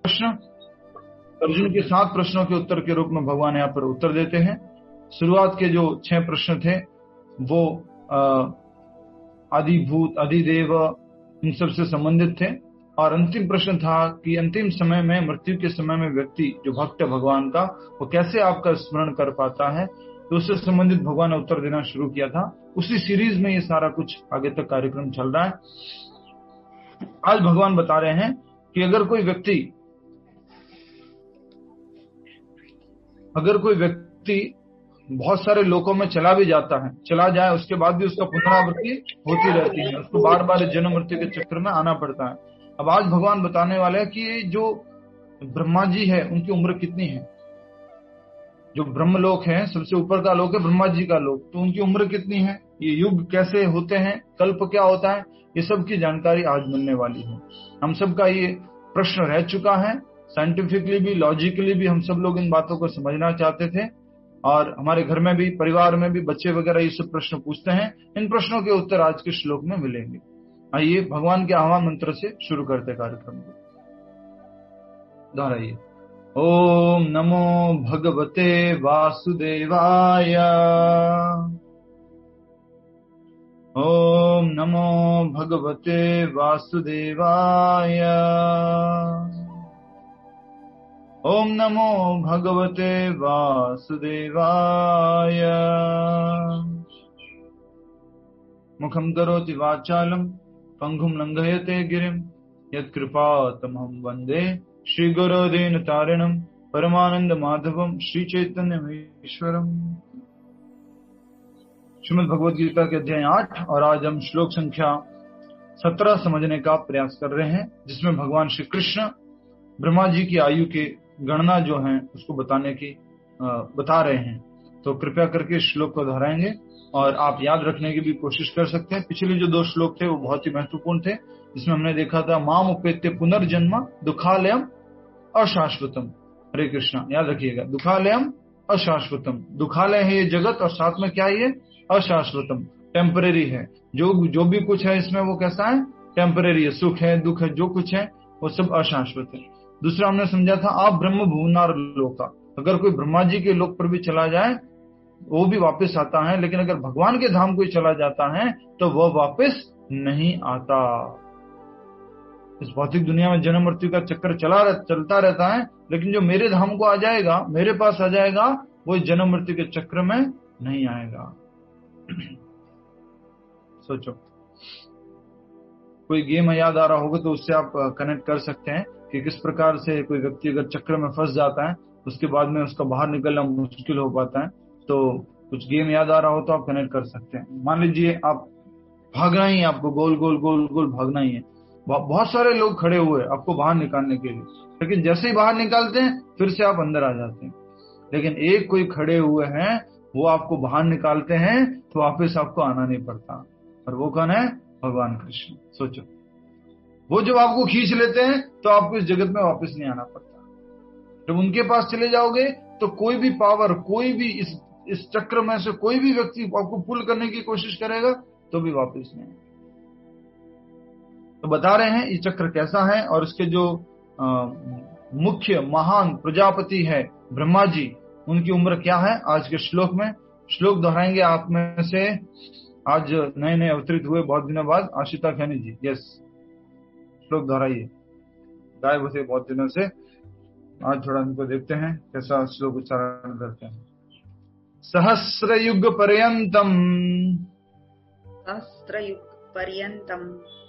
प्रश्न, अर्जुन के 7 प्रश्नों के उत्तर के रूप में भगवान यहाँ पर उत्तर देते हैं। शुरुआत के जो 6 प्रश्न थे वो आदिभूत, अधिदेव, इन सब से संबंधित थे। और अंतिम प्रश्न था कि अंतिम समय में, मृत्यु के समय में व्यक्ति जो भक्त है भगवान का, वो कैसे आपका स्मरण कर पाता है, तो उससे संबंधित भगवान ने उत्तर देना शुरू किया था। उसी सीरीज में ये सारा कुछ आगे तक कार्यक्रम चल रहा है। आज भगवान बता रहे हैं कि अगर कोई व्यक्ति बहुत सारे लोकों में चला भी जाता है, चला जाए, उसके बाद भी उसका पुनरावृत्ति होती रहती है, उसको बार बार जन्म मृत्यु के चक्र में आना पड़ता है। अब आज भगवान बताने वाले हैं कि जो ब्रह्मा जी है उनकी उम्र कितनी है। जो ब्रह्मलोक है, सबसे ऊपर का लोक है ब्रह्मा जी का लोक, तो उनकी उम्र कितनी है, ये युग कैसे होते हैं, कल्प क्या होता है, ये सब की जानकारी आज मिलने वाली है। हम सबका ये प्रश्न रह चुका है, साइंटिफिकली भी, लॉजिकली भी हम सब लोग इन बातों को समझना चाहते थे, और हमारे घर में भी, परिवार में भी बच्चे वगैरह ये सब प्रश्न पूछते हैं। इन प्रश्नों के उत्तर आज के श्लोक में मिलेंगे। आइए भगवान के आह्वान मंत्र से शुरू करते कार्यक्रम को। दोहराइए। ओम नमो भगवते वासुदेवाय। ओम नमो भगवते वासुदेवाय। ओम नमो भगवते वासुदेवाय। मुखं करोति वाचालं पंगुं लंघयते गिरिं यत्कृपातमहं वन्दे श्रीगुरुदीनतारिणं परमानंद माधवम श्री चैतन्यमीश्वरम। श्रीमद् भगवद गीता के अध्याय 8 और आज हम श्लोक संख्या 17 समझने का प्रयास कर रहे हैं, जिसमें भगवान श्री कृष्ण ब्रह्मा जी की आयु की गणना जो है उसको बता रहे हैं। तो कृपया करके श्लोक को दोहराएंगे और आप याद रखने की भी कोशिश कर सकते हैं। पिछले जो 2 श्लोक थे वो बहुत ही महत्वपूर्ण थे, जिसमें हमने देखा था माम उपेत्य पुनर्जन्म दुखालयम अशाश्वतम। हरे कृष्णा, याद रखिएगा, दुखालयम अशाश्वतम। दुखालय है ये जगत, और साथ में क्या है ये, अशाश्वतम, टेम्परेरी है। जो भी कुछ है इसमें वो कैसा है, टेम्परेरी है। सुख है, दुख है, जो कुछ है वो सब अशाश्वत है। दूसरा हमने समझा था आप ब्रह्म भुवनार लोका, अगर कोई ब्रह्मा जी के लोक पर भी चला जाए वो भी वापस आता है, लेकिन अगर भगवान के धाम कोई चला जाता है तो वह वापस नहीं आता। इस भौतिक दुनिया में जन्म मृत्यु का चक्कर चलता रहता है, लेकिन जो मेरे धाम को आ जाएगा, मेरे पास आ जाएगा, वो जन्म मृत्यु के चक्र में नहीं आएगा। सोचो, कोई गेम याद आ रहा होगा तो उससे आप कनेक्ट कर सकते हैं कि किस प्रकार से कोई व्यक्ति अगर चक्र में फंस जाता है, उसके बाद में उसका बाहर निकलना मुश्किल हो पाता है। तो कुछ गेम याद आ रहा हो तो आप कनेक्ट कर सकते हैं। मान लीजिए आप भागना ही है, आपको गोल गोल गोल गोल भागना ही है, बहुत सारे लोग खड़े हुए आपको बाहर निकालने के लिए, लेकिन जैसे ही बाहर निकालते हैं फिर से आप अंदर आ जाते हैं। लेकिन एक कोई खड़े हुए हैं, वो आपको बाहर निकालते हैं तो वापस आपको आना नहीं पड़ता, और वो कौन है, भगवान कृष्ण। सोचो, वो जब आपको खींच लेते हैं तो आपको इस जगत में वापस नहीं आना पड़ता। जब उनके पास चले जाओगे तो कोई भी पावर, कोई भी इस चक्र में से कोई भी व्यक्ति आपको पुल करने की कोशिश करेगा तो भी वापस नहीं। तो बता रहे हैं ये चक्र कैसा है, और इसके जो मुख्य महान प्रजापति है ब्रह्मा जी, उनकी उम्र क्या है। आज के श्लोक में श्लोक दोहराएंगे आप में से आज नए नए अवतरित हुए बहुत दिनों बाद आशिता खैनी जी। यस, श्लोक दोहराइए, गायब होते बहुत दिनों से, आज थोड़ा उनको देखते हैं कैसा श्लोक उच्चारण करते हैं। सहस्र युग पर्यंतम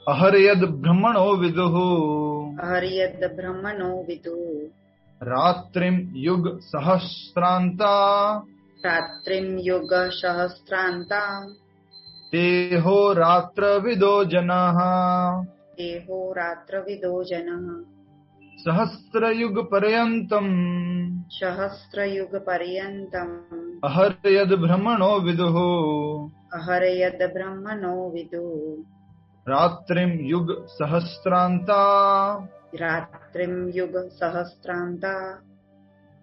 अहर्यद ब्रह्मणो विदुः रात्रिम युग सहस्रांता तेहो रात्र विदो जनः सहस्र युग पर्यंतम अहर्यद ब्रह्मणो विदुः रात्रिम युग सहस्रांता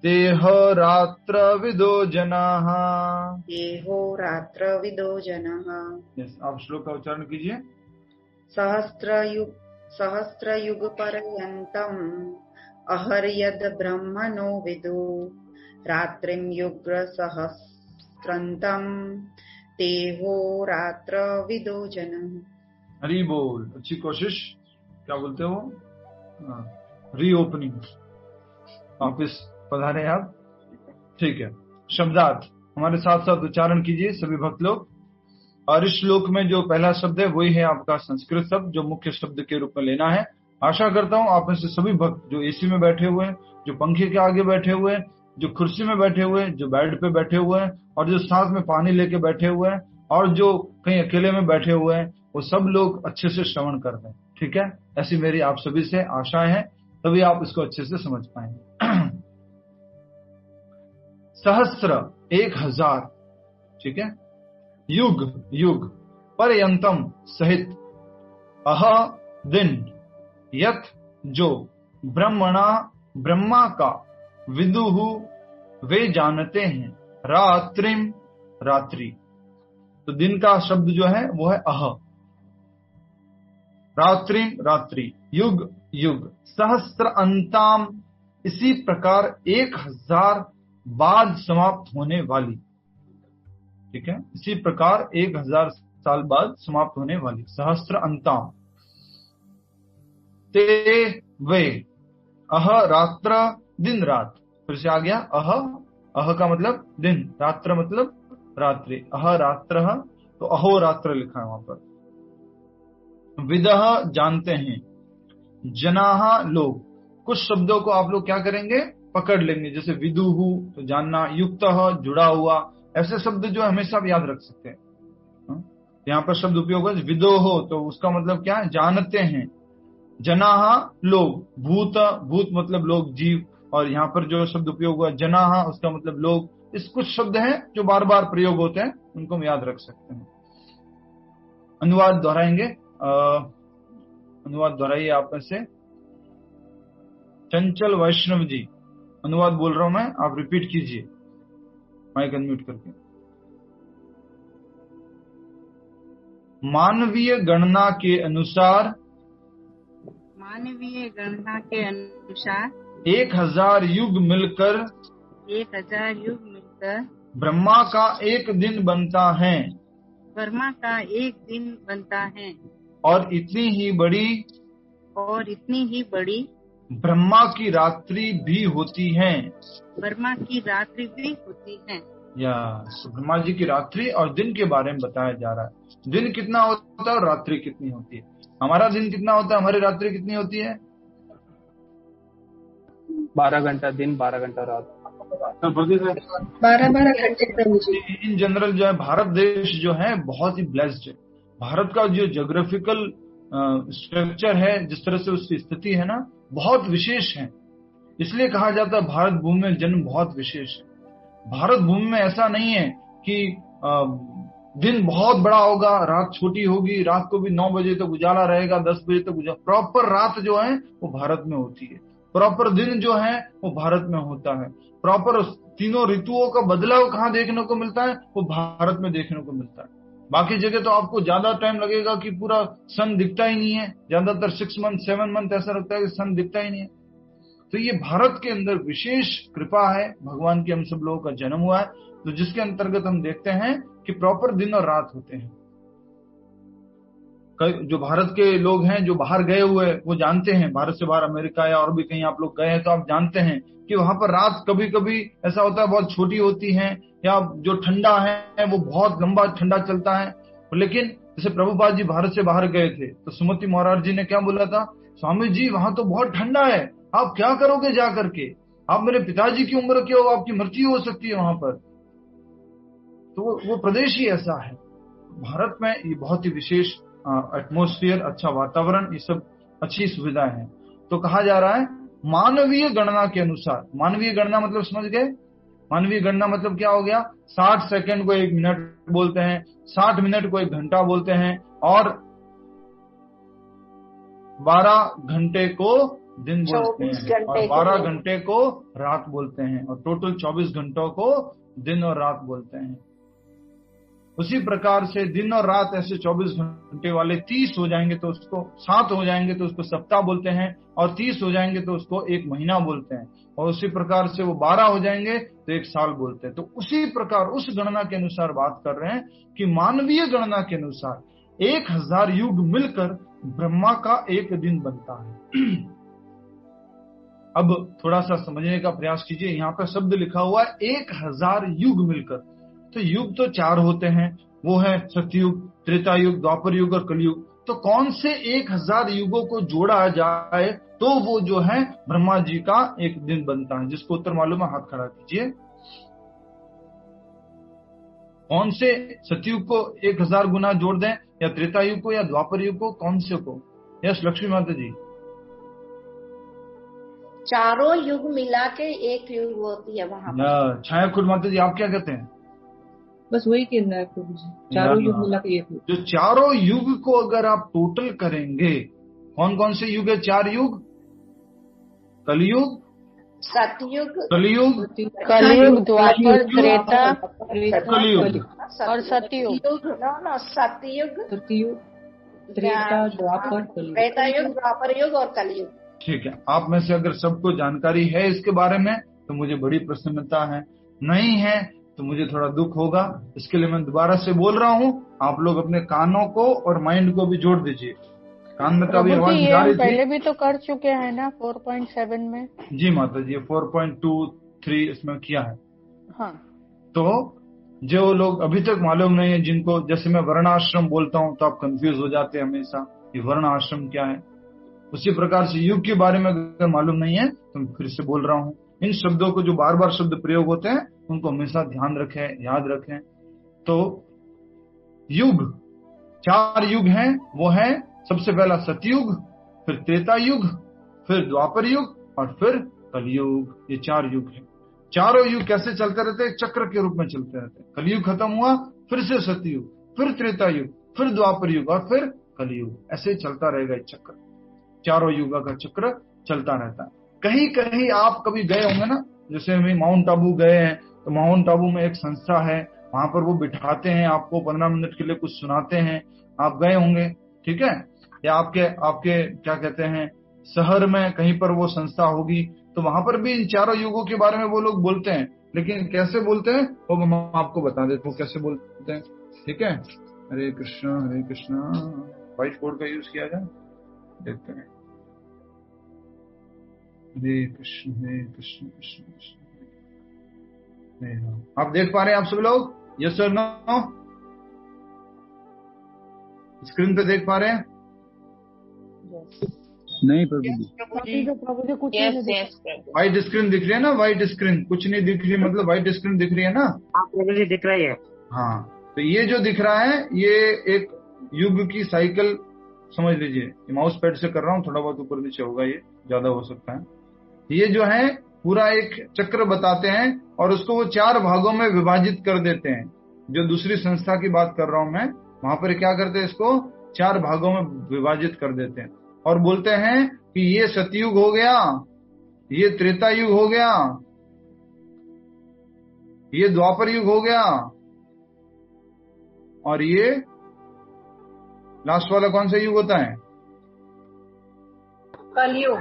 तेह रात्र विदो जनः। यस, आप श्लोक का उच्चारण कीजिए। सहस्र युग पर्यंतम अहर्यद ब्रह्मणो विदु रात्रिं युग्र सहस्त्रंतम तेहो रात्र विदो जन। हरी बोल, अच्छी कोशिश। क्या बोलते हो? रीओपनिंग, वापिस पधारे आप। ठीक है, शब्दार्थ हमारे साथ साथ उच्चारण कीजिए सभी भक्त लोग। और इस श्लोक में जो पहला शब्द है वही है आपका संस्कृत शब्द जो मुख्य शब्द के रूप में लेना है। आशा करता हूं आप में से सभी भक्त जो एसी में बैठे हुए हैं, जो पंखे के आगे बैठे हुए हैं, जो कुर्सी में बैठे हुए हैं, जो बेड पे बैठे हुए हैं, और जो साथ में पानी लेके बैठे हुए हैं, और जो कहीं अकेले में बैठे हुए हैं, वो सब लोग अच्छे से श्रवण कर रहे हैं। ठीक है, ऐसी मेरी आप सभी से आशाएं हैं, तभी आप इसको अच्छे से समझ पाएंगे। सहस्त्र 1000, ठीक है। युग युग, पर्यंतम सहित, अह दिन, यत जो, ब्रह्मणा ब्रह्मा का, विदुहु वे जानते हैं, रात्रिम रात्रि। तो दिन का शब्द जो है वो है अह, रात्रिम रात्रि, युग युग, सहस्त्र अंताम इसी प्रकार 1000 बाद समाप्त होने वाली। ठीक है, इसी प्रकार 1000 साल बाद समाप्त होने वाली, सहस्त्र अंताम। ते वे, अह रात्र दिन रात, फिर से आ गया अह, अह का मतलब दिन, रात्र मतलब रात्रि, अह रात्र, तो अहोरात्र लिखा है वहां पर। विदह जानते हैं, जनाहा लोग। कुछ शब्दों को आप लोग क्या करेंगे, पकड़ लेंगे, जैसे विदुहु तो जानना, युक्तः जुड़ा हुआ, ऐसे शब्द जो हमेशा आप याद रख सकते हैं। यहाँ पर शब्द उपयोग है विदोहो, तो उसका मतलब क्या है, जानते हैं। जनाहा लोग, भूत, भूत मतलब लोग, जीव, और यहाँ पर जो शब्द उपयोग हुआ जनाहा उसका मतलब लोग। इस कुछ शब्द हैं जो बार बार प्रयोग होते हैं, उनको हम याद रख सकते हैं। अनुवाद दोहराएंगे, अनुवाद दोहराइए आप में से। चंचल वैष्णव जी अनुवाद बोल रहा हूं मैं, आप रिपीट कीजिए माइक अनम्यूट करके। मानवीय गणना के अनुसार, मानवीय गणना के अनुसार 1000 युग मिलकर, 1000 युग मिलकर ब्रह्मा का एक दिन बनता है, ब्रह्मा का एक दिन बनता है, और इतनी ही बड़ी ब्रह्मा की रात्रि भी होती है, ब्रह्मा की रात्रि भी होती है। या ब्रह्मा जी की रात्रि और दिन के बारे में बताया जा रहा है। दिन कितना होता है और रात्रि कितनी होती है। हमारा दिन कितना होता है, हमारी रात्रि कितनी होती है? 12 घंटा दिन, 12 घंटा रात, 12 घंटे। इन जनरल जो है भारत देश जो है बहुत ही ब्लेस्ड है। भारत का जो ज्योग्राफिकल स्ट्रक्चर है, जिस तरह से उसकी स्थिति है ना, बहुत विशेष है। इसलिए कहा जाता है भारत भूमि में जन्म बहुत विशेष है। भारत भूमि में ऐसा नहीं है कि दिन बहुत बड़ा होगा, रात छोटी होगी, रात को भी 9 बजे तक उजाला रहेगा, 10 बजे तक उजाला। प्रॉपर रात जो है वो भारत में होती है, प्रॉपर दिन जो है वो भारत में होता है। प्रॉपर तीनों ऋतुओं का बदलाव कहाँ देखने को मिलता है, वो भारत में देखने को मिलता है। बाकी जगह तो आपको ज्यादा टाइम लगेगा कि पूरा सन दिखता ही नहीं है, ज्यादातर 6 मंथ 7 मंथ ऐसा लगता है कि सन दिखता ही नहीं है। तो ये भारत के अंदर विशेष कृपा है, भगवान की हम सब लोगों का जन्म हुआ है, तो जिसके अंतर्गत हम देखते हैं कि प्रॉपर दिन और रात होते हैं। जो भारत के लोग हैं जो बाहर गए हुए वो जानते हैं, भारत से बाहर अमेरिका या और भी कहीं आप लोग गए हैं तो आप जानते हैं कि वहां पर रात कभी कभी ऐसा होता है बहुत छोटी होती है, या जो ठंडा है वो बहुत लंबा ठंडा चलता है। लेकिन जैसे प्रभुपाद जी भारत से बाहर गए थे तो सुमति महाराज जी ने क्या बोला था, स्वामी जी वहां तो बहुत ठंडा है, आप क्या करोगे जा करके, आप मेरे पिताजी की उम्र के हो, आपकी मृत्यु हो सकती है वहां पर। तो वो प्रदेश ही ऐसा है। भारत में ये बहुत ही विशेष एटमॉस्फेयर, अच्छा वातावरण, ये सब अच्छी सुविधाएं हैं। तो कहा जा रहा है मानवीय गणना के अनुसार, मानवीय गणना मतलब समझ गए, मानवीय गणना मतलब क्या हो गया, 60 सेकंड को 1 मिनट बोलते हैं, 60 मिनट को 1 घंटा बोलते हैं, और 12 घंटे को दिन बोलते हैं, और 12 घंटे को रात बोलते हैं, और टोटल 24 घंटों को दिन और रात बोलते हैं। उसी प्रकार से दिन और रात ऐसे 24 घंटे वाले 30 हो जाएंगे तो उसको 7 हो जाएंगे तो उसको सप्ताह बोलते हैं, और 30 हो जाएंगे तो उसको एक महीना बोलते हैं, और उसी प्रकार से वो 12 हो जाएंगे तो एक साल बोलते हैं। तो उसी प्रकार उस गणना के अनुसार बात कर रहे हैं कि मानवीय गणना के अनुसार 1000 युग मिलकर ब्रह्मा का एक दिन बनता है। अब थोड़ा सा समझने का प्रयास कीजिए, यहाँ पर शब्द लिखा हुआ है 1000 युग मिलकर। तो युग तो 4 होते हैं, वो है सतयुग, त्रेता युग, द्वापर युग और कलयुग। तो कौन से 1000 युगों को जोड़ा जाए तो वो जो है ब्रह्मा जी का एक दिन बनता है? जिसको उत्तर मालूम है हाथ खड़ा कीजिए। कौन से सतयुग को 1000 गुना जोड़ दें, या त्रेता युग को, या द्वापर युग को, कौन से को? यस लक्ष्मी माता जी। चारों युग मिला के एक युग होती है वहां पर। छाया खुद माता जी आप क्या कहते हैं? बस वही कहना है प्रभु जी, चारों युग मिला के एक युग। जो चारों युग को अगर आप टोटल करेंगे, कौन कौन से युग है? 4 युग, कलयुग, सतयुग, कलयुग, द्वापर, त्रेता कलयुग और सतयुग। सतयुग, सतयुग, त्रेता, द्वापर, कलयुग। त्रेता युग, द्वापर युग और कलयुग। ठीक है, आप में से अगर सबको जानकारी है इसके बारे में तो मुझे बड़ी प्रसन्नता है, नहीं है तो मुझे थोड़ा दुख होगा। इसके लिए मैं दोबारा से बोल रहा हूँ, आप लोग अपने कानों को और माइंड को भी जोड़ दीजिए। कान में तो अभी आवाज जा रही थी, पहले भी तो कर चुके हैं ना 4.7 में। जी माता जी, 4.23 इसमें किया है। हाँ, तो जो लोग अभी तक मालूम नहीं है, जिनको जैसे मैं वर्ण आश्रम बोलता हूँ तो आप कंफ्यूज हो जाते हैं हमेशा, ये वर्ण आश्रम क्या है। उसी प्रकार से युग के बारे में अगर मालूम नहीं है तो मैं फिर से बोल रहा हूँ, इन शब्दों को जो बार बार शब्द प्रयोग होते हैं उनको हमेशा ध्यान रखें, याद रखें। तो युग, 4 युग हैं, वो है सबसे पहला सतयुग, फिर त्रेता युग, फिर द्वापर युग और फिर कलयुग। ये 4 युग है। चारों युग कैसे चलते रहते हैं? चक्र के रूप में चलते रहते हैं। कलयुग खत्म हुआ, फिर से सतयुग, फिर त्रेता युग, फिर द्वापर युग और फिर कलयुग, ऐसे चलता रहेगा ये चक्र। चारों युग का चक्र चलता रहता है। कहीं कहीं आप कभी गए होंगे ना, जैसे हम माउंट आबू गए हैं तो माउंट आबू में एक संस्था है, वहां पर वो बिठाते हैं, आपको 15 मिनट के लिए कुछ सुनाते हैं, आप गए होंगे, ठीक है। या आपके क्या कहते हैं, शहर में कहीं पर वो संस्था होगी तो वहां पर भी इन चारों युगों के बारे में वो लोग बोलते हैं। लेकिन कैसे बोलते हैं वो हम आपको बता देते हैं कैसे बोलते हैं, ठीक है। हरे कृष्णा व्हाइट बोर्ड का यूज किया जाए, देखते हैं। हरे कृष्ण कृष्ण कृष्ण हरे राम। आप देख पा रहे हैं आप सब लोग? यस और नो? स्क्रीन पे देख पा रहे हैं? नहीं प्रभु जी, कुछ व्हाइट स्क्रीन दिख रही है ना? व्हाइट स्क्रीन कुछ नहीं दिख रही, मतलब व्हाइट स्क्रीन दिख रही है ना? प्रभु जी दिख रही है। हाँ, तो ये जो दिख रहा है ये एक युग की साइकिल समझ लीजिए। माउस पैड से कर रहा हूँ, थोड़ा बहुत ऊपर नीचे होगा, ये ज्यादा हो सकता है। ये जो है पूरा एक चक्र बताते हैं और उसको वो 4 भागों में विभाजित कर देते हैं। जो दूसरी संस्था की बात कर रहा हूं मैं, वहां पर क्या करते हैं, इसको 4 भागों में विभाजित कर देते हैं और बोलते हैं कि ये सतयुग हो गया, ये त्रेता युग हो गया, ये द्वापर युग हो गया, और ये लास्ट वाला कौन सा युग होता है? कलयुग।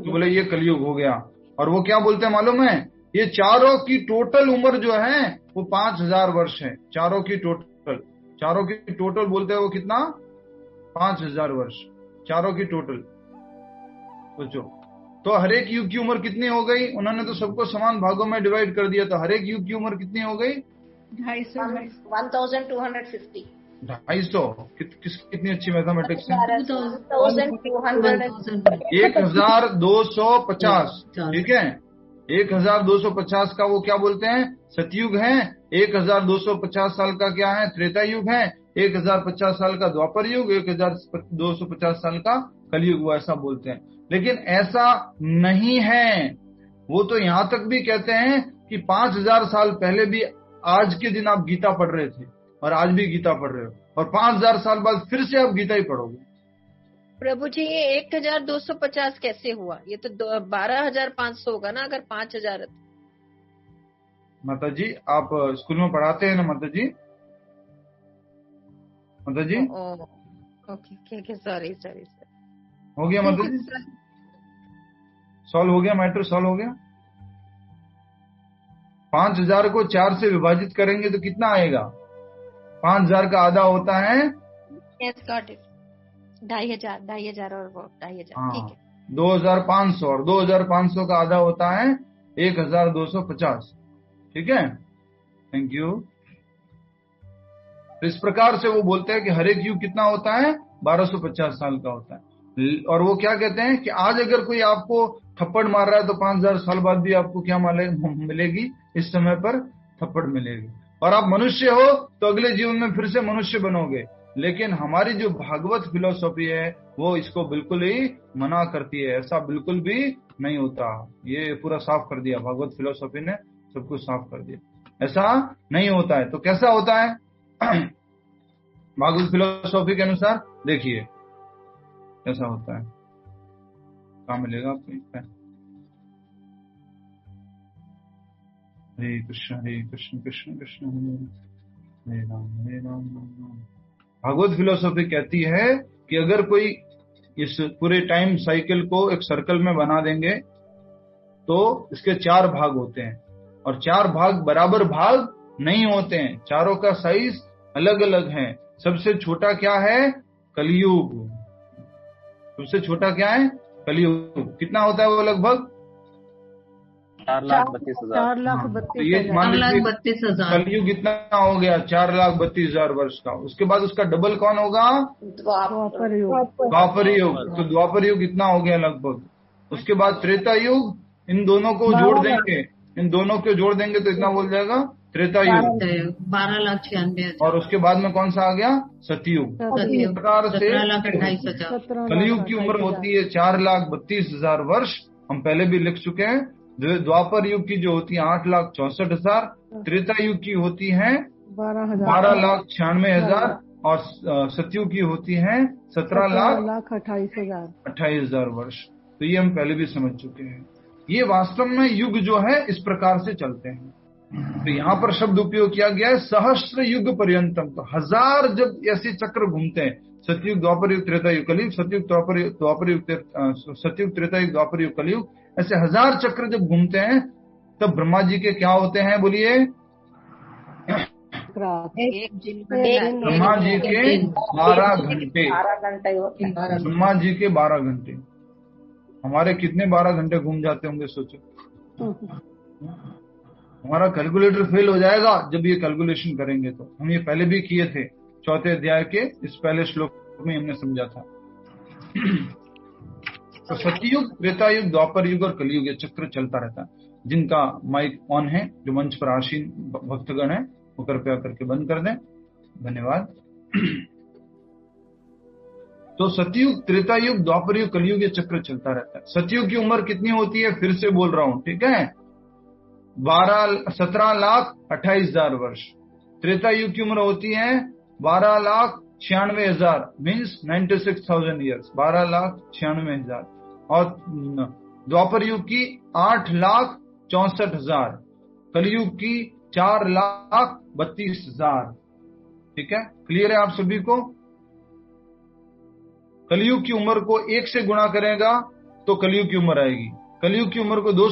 तो बोले ये कलयुग हो गया। और वो क्या बोलते हैं मालूम है? ये चारों की टोटल उम्र जो है वो 5000 वर्ष है। चारों की टोटल बोलते हैं वो कितना? 5000 वर्ष, चारों की टोटल। सोचो, तो हर एक युग की उम्र कितनी हो गई? उन्होंने तो सबको समान भागों में डिवाइड कर दिया, तो हर एक युग की उम्र कितनी हो गई? 1250। 250। कितनी अच्छी मैथमेटिक्स है। 1250, ठीक है। 1250 का वो क्या बोलते हैं? सतयुग है। 1250 साल का क्या है? त्रेता युग है। 1050 साल का द्वापर युग, 1250 साल का कलयुग, वो ऐसा बोलते हैं। लेकिन ऐसा नहीं है। वो तो यहां तक भी कहते हैं कि 5000 साल पहले भी आज के दिन आप गीता पढ़ रहे थे और आज भी गीता पढ़ रहे हो, और 5000 साल बाद फिर से आप गीता ही पढ़ोगे। प्रभु जी, ये 1250 कैसे हुआ? ये तो 12500 होगा ना, अगर 5000 है। माता जी, आप स्कूल में पढ़ाते हैं ना माता जी? माता जी? ओके सॉरी हो गया माता जी? सॉल्व हो गया, मैटर सॉल्व हो गया। 5000 को 4 से विभाजित करेंगे तो कितना आएगा? 5000 का आधा होता है 2,500 और वो 2,500, ठीक है। 2500 और 2500 का आधा होता है 1250। ठीक है, थैंक यू। तो इस प्रकार से वो बोलते हैं कि हर एक युग कितना होता है? 1250 साल का होता है। और वो क्या कहते हैं कि आज अगर कोई आपको थप्पड़ मार रहा है तो 5000 साल बाद भी आपको क्या मिलेगी? इस समय पर थप्पड़ मिलेगी। और आप मनुष्य हो तो अगले जीवन में फिर से मनुष्य बनोगे। लेकिन हमारी जो भागवत फिलोसॉफी है वो इसको बिल्कुल ही मना करती है। ऐसा बिल्कुल भी नहीं होता। ये पूरा साफ कर दिया, भागवत फिलोसॉफी ने सब कुछ साफ कर दिया। ऐसा नहीं होता है। तो कैसा होता है भागवत फिलोसॉफी के अनुसार? देखिए कैसा होता है। कहाँ मिलेगा आपको? हरे कृष्ण कृष्ण कृष्ण हरे राम राम राम। भागवत फिलोसॉफी कहती है कि अगर कोई इस पूरे टाइम साइकिल को एक सर्कल में बना देंगे तो इसके 4 भाग होते हैं, और 4 भाग बराबर भाग नहीं होते हैं। चारों का साइज अलग अलग है। सबसे छोटा क्या है? कलयुग। सबसे छोटा क्या है? कलयुग। कितना होता है वो? लगभग 4,32,000। कलयुग इतना हो गया 4,32,000 वर्ष का। उसके बाद उसका डबल कौन होगा? द्वापर युग। तो द्वापर युग इतना हो गया लगभग। उसके बाद त्रेता युग। इन दोनों को जोड़ देंगे तो इतना बोल जाएगा त्रेता युग, 12,96,000। और उसके बाद में कौन सा आ गया? सतयुग। इस प्रकार से कलयुग की उम्र होती है 4,32,000 वर्ष। हम पहले भी लिख चुके हैं। द्वापर युग की जो होती है 8,64,000। त्रेता युग की होती है 12,96,000 और सतयुग की होती है 17,28,000 वर्ष। तो ये हम पहले भी समझ चुके हैं। ये वास्तव में युग जो है इस प्रकार से चलते हैं। तो यहाँ पर शब्द उपयोग किया गया है सहस्त्र युग पर्यंतम। तो 1000 जब ऐसे चक्र घूमते हैं, सतयुग द्वापर युग त्रेता युग कलयुग, सतयुग द्वापर युग त्रेता युग द्वापर युग कलयुग, ऐसे 1000 चक्र जब घूमते हैं तब ब्रह्मा जी के क्या होते हैं? बोलिए। ब्रह्मा जी के 12 घंटे। ब्रह्मा जी के 12 घंटे। हमारे कितने 12 घंटे घूम जाते होंगे सोचो। हमारा कैलकुलेटर फेल हो जाएगा जब ये कैलकुलेशन करेंगे। तो हम ये पहले भी किए थे, 4थे अध्याय के इस पहले श्लोक में हमने समझा था। तो सतयुग, त्रेता युग, द्वापर युग और कलयुग ये चक्र चलता रहता है। जिनका माइक ऑन है, जो मंच पर आसीन भक्तगण है, वो कृपया करके बंद कर दें। धन्यवाद। तो सतयुग, त्रेता युग, द्वापर युग, कलयुग ये चक्र चलता रहता है। सतयुग की उम्र कितनी होती है? फिर से बोल रहा हूं, ठीक है? 17,28,000 वर्ष। त्रेता युग की उम्र होती है 12,96,000 मीन्स 96,000 ईयर्स। 12,96,000। और द्वापर युग की 8,64,000। कलयुग की 4,32,000। ठीक है, क्लियर है आप सभी को? कलयुग की उम्र को 1 से गुणा करेगा तो कलयुग की उम्र आएगी। कलयुग की उम्र को 2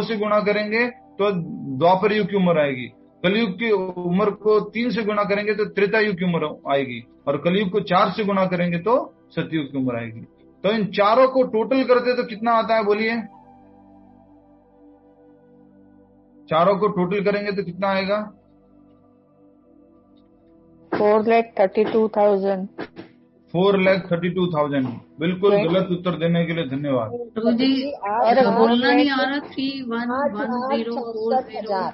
से गुणा करेंगे तो द्वापर युग की उम्र आएगी। कलयुग की उम्र को 3 से गुणा करेंगे तो त्रेता युग की उम्र आएगी। और कलयुग को 4 से गुणा करेंगे तो सतयुग की उम्र आएगी। तो इन चारों को टोटल करते तो कितना आता है? बोलिए। चारों को टोटल करेंगे तो कितना आएगा? 4,32,000। 4,32,000। बिल्कुल गलत उत्तर देने के लिए धन्यवाद। बोलना नहीं आ रहा। 3,1,10,40,12।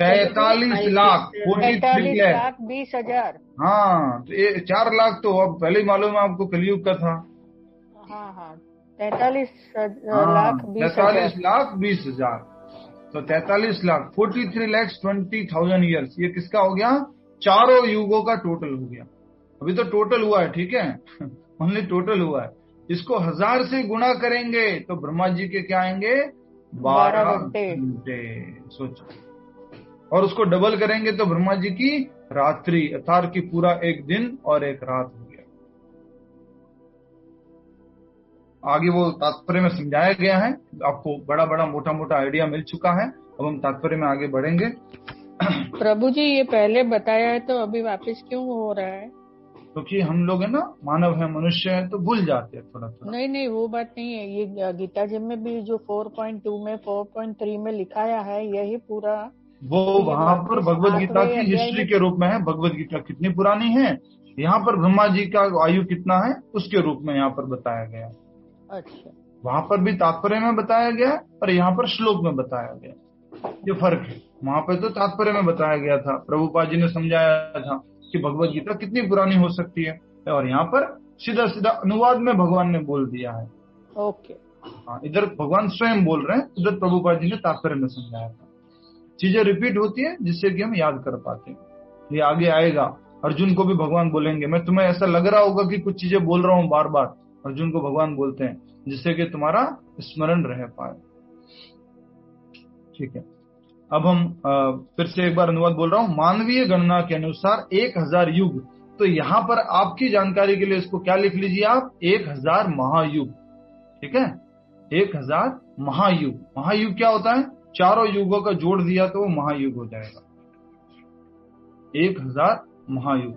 43 लाख 43,20,000। हाँ, तो ये 4 लाख तो अब पहले ही मालूम है आपको कलयुग का था। हाँ 43,20,000। तो 43 लाख 43,20,000 ईयर्स। ये किसका हो गया? चारों युगों का टोटल हो गया। अभी तो टोटल हुआ है, ठीक है? ओनली टोटल हुआ है। इसको 1000 से गुणा करेंगे तो ब्रह्मा जी के क्या आएंगे? 12 घंटे। सोचो, और उसको डबल करेंगे तो ब्रह्मा जी की रात्रि अर्थात की पूरा एक दिन और एक रात हो गया। आगे वो तात्पर्य में समझाया गया है, आपको बड़ा बड़ा मोटा मोटा आइडिया मिल चुका है। अब हम तात्पर्य में आगे बढ़ेंगे। प्रभु जी ये पहले बताया है तो अभी वापस क्यों हो रहा है? क्योंकि हम लोग है ना, मानव है, मनुष्य है, तो भूल जाते हैं थोड़ा थोड़ा। नहीं वो बात नहीं है। ये गीता जी में भी जो 4.2 में 4.3 में लिखाया है यही पूरा, वो वहां पर भगवत गीता की हिस्ट्री के रूप में है। भगवत गीता कितनी पुरानी है, यहाँ पर ब्रह्मा जी का आयु कितना है उसके रूप में यहाँ पर बताया गया। अच्छा, वहां पर भी तात्पर्य में बताया गया और यहाँ पर श्लोक में बताया गया, ये फर्क है। वहां पर तो तात्पर्य में बताया गया था, प्रभुपाद जी ने समझाया था कि भगवत गीता कितनी पुरानी हो सकती है, और यहाँ पर सीधा सीधा अनुवाद में भगवान ने बोल दिया है। ओके, हाँ, इधर भगवान स्वयं बोल रहे हैं, उधर प्रभुपाद जी ने तात्पर्य में समझाया था। चीजें रिपीट होती है जिससे कि हम याद कर पाते हैं। ये आगे आएगा, अर्जुन को भी भगवान बोलेंगे। मैं तुम्हें ऐसा लग रहा होगा कि कुछ चीजें बोल रहा हूँ बार बार, अर्जुन को भगवान बोलते हैं जिससे कि तुम्हारा स्मरण रह पाए। ठीक है, अब हम फिर से एक बार अनुवाद बोल रहा हूं। मानवीय गणना के अनुसार 1000 युग, तो यहां पर आपकी जानकारी के लिए इसको क्या लिख लीजिए आप, 1000 महायुग। ठीक है, 1000 महायुग। महायुग क्या होता है, चारों युगों का जोड़ दिया तो वो महायुग हो जाएगा। 1000 महायुग।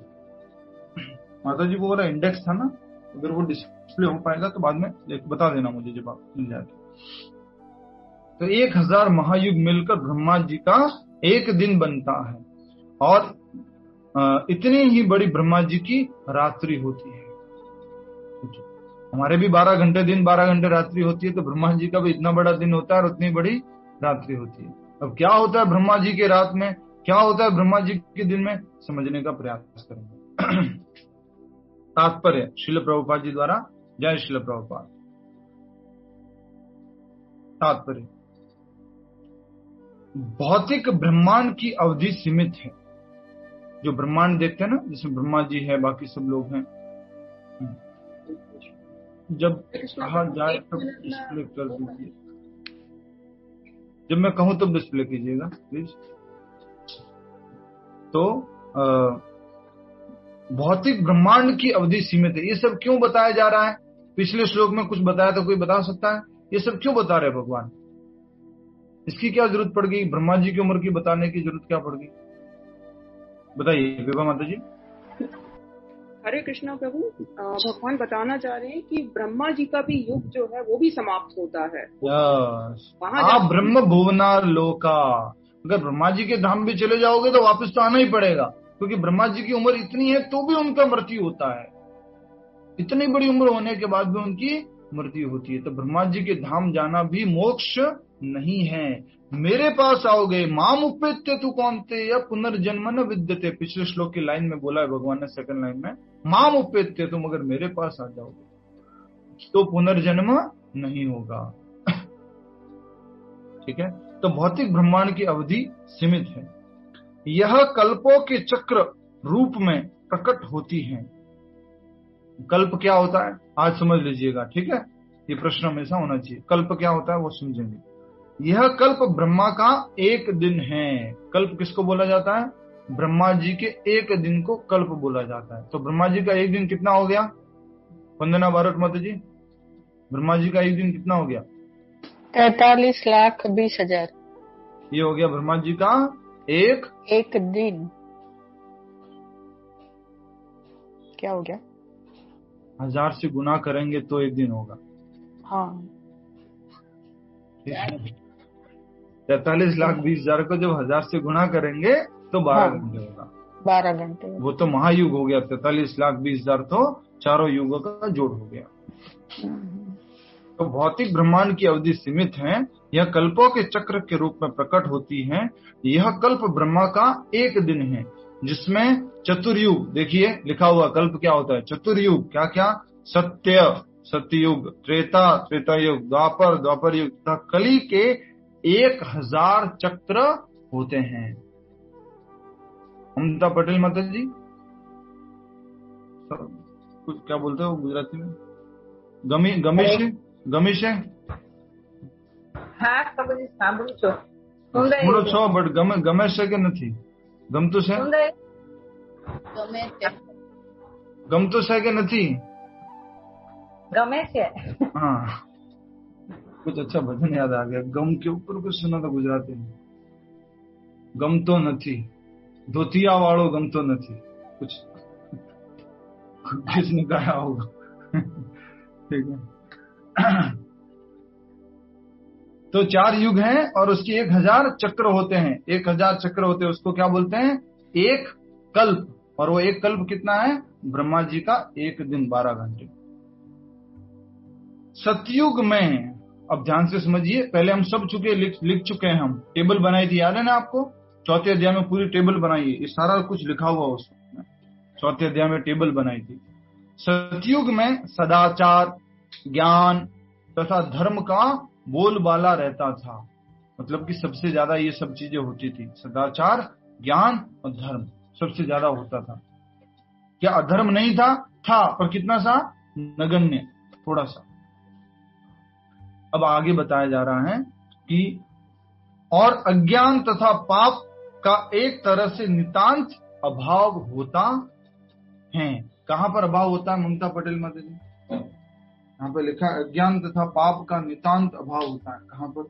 माता जी वो वाला इंडेक्स था ना, अगर वो डिस्प्ले हो पाएगा तो बाद में बता देना मुझे जब आप मिल जाए। तो 1000 महायुग मिलकर ब्रह्मा जी का एक दिन बनता है, और इतनी ही बड़ी ब्रह्मा जी की रात्रि होती है। हमारे भी 12 घंटे दिन 12 घंटे रात्रि होती है, तो ब्रह्मा जी का भी इतना बड़ा दिन होता है और उतनी बड़ी रात्रि होती है। अब क्या होता है ब्रह्मा जी के रात में, क्या होता है ब्रह्मा जी के दिन में, समझने का प्रयास करेंगे। तात्पर्य श्रील प्रभुपाद जी द्वारा। जय श्रील प्रभुपाद। तात्पर्य, भौतिक ब्रह्मांड की अवधि सीमित है। जो ब्रह्मांड देखते हैं ना, जिसमें ब्रह्मा जी है, बाकी सब लोग हैं, जब कहा जाए तब डिस्प्ले कर दीजिए, जब मैं कहूं तब डिस्प्ले कीजिएगा प्लीज। तो भौतिक ब्रह्मांड की अवधि सीमित है। ये सब क्यों बताया जा रहा है? पिछले श्लोक में कुछ बताया तो कोई बता सकता है ये सब क्यों बता रहे भगवान? इसकी क्या जरूरत पड़ गई? ब्रह्मा जी की उम्र की बताने की जरूरत क्या पड़ गई, बताइए विभा माता जी। हरे कृष्णा प्रभु, भगवान बताना चाह रहे हैं कि ब्रह्मा जी का भी युग जो है वो भी समाप्त होता है। आप ब्रह्म भुवना लोका, अगर ब्रह्मा जी के धाम भी चले जाओगे तो वापस तो आना ही पड़ेगा, क्योंकि ब्रह्मा जी की उम्र इतनी है तो भी उनका मृत्यु होता है। इतनी बड़ी उम्र होने के बाद भी उनकी मृत्यु होती है। तो ब्रह्मा जी के धाम जाना भी मोक्ष नहीं है। मेरे पास आओगे, माम उपेत्य तू कौनते या पुनर्जन्म न विद्यते। पिछले श्लोक की लाइन में बोला है भगवान ने, सेकंड लाइन में, माम उपेत्य, तुम अगर मेरे पास आ जाओगे तो पुनर्जन्म नहीं होगा। ठीक है, तो भौतिक ब्रह्मांड की अवधि सीमित है। यह कल्पों के चक्र रूप में प्रकट होती है। कल्प क्या होता है आज समझ लीजिएगा, ठीक है, ये प्रश्न हमेशा होना चाहिए। कल्प क्या होता है वो समझेंगे। यह कल्प ब्रह्मा का एक दिन है। कल्प किसको बोला जाता है? ब्रह्मा जी के एक दिन को कल्प बोला जाता है। तो ब्रह्मा जी का एक दिन कितना हो गया? वंदना भारत माता जी, ब्रह्मा जी का एक दिन कितना हो गया? 43,20,000। ये हो गया ब्रह्मा जी का एक दिन। क्या हो गया? 1000 से गुना करेंगे तो एक दिन होगा। हाँ, 43,20,000 को जब 1000 से गुणा करेंगे तो 12 घंटे होगा। 12 घंटे, वो तो महायुग हो गया। 43,20,000 तो चारों युगों का जोड़ हो गया। तो भौतिक ब्रह्मांड की अवधि सीमित है। यह कल्पों के चक्र के रूप में प्रकट होती है। यह कल्प ब्रह्मा का एक दिन है, जिसमें चतुर्युग, देखिए लिखा हुआ कल्प क्या होता है, चतुर्युग, क्या क्या, सत्य सत्ययुग, त्रेता त्रेतायुग, द्वापर द्वापर युग तथा कली के 1000 चक्र होते हैं। ममता पटेल माता जी कुछ क्या बोलते हो गुजराती में? गमीश है? हाँ, સાંભળું છું। થોડો છો બટ ગમે છે કે નથી ગમતું છે? ગમતું છે કે નથી? गमे से हाँ, कुछ अच्छा भजन याद आ गया। गम के ऊपर कुछ सुना था गुजराती में, गमतो નથી, धोतिया वालों गमतो નથી, कुछ किसने गाया होगा। ठीक है। तो 4 युग हैं और उसके 1000 चक्र होते हैं। 1000 चक्र होते हैं, उसको क्या बोलते हैं? एक कल्प। और वो एक कल्प कितना है? ब्रह्मा जी का 1 दिन 12 घंटे। सतयुग में, अब ध्यान से समझिए, पहले हम सब लिख चुके हैं, हम टेबल बनाई थी, याद है ना आपको? 4थे अध्याय में पूरी टेबल बनाई है, ये सारा कुछ लिखा हुआ उसमें। 4थे अध्याय में टेबल बनाई थी। सतयुग में सदाचार, ज्ञान तथा धर्म का बोलबाला रहता था। मतलब कि सबसे ज्यादा ये सब चीजें होती थी, सदाचार, ज्ञान और धर्म सबसे ज्यादा होता था। क्या अधर्म नहीं था? था, पर कितना सा? नगण्य, थोड़ा सा। अब आगे बताया जा रहा है कि और अज्ञान तथा पाप का एक तरह से नितांत अभाव होता है। कहां पर अभाव होता है ममता पटेल माता जी? यहाँ पे लिखा है अज्ञान तथा पाप का नितांत अभाव होता है। कहां पर?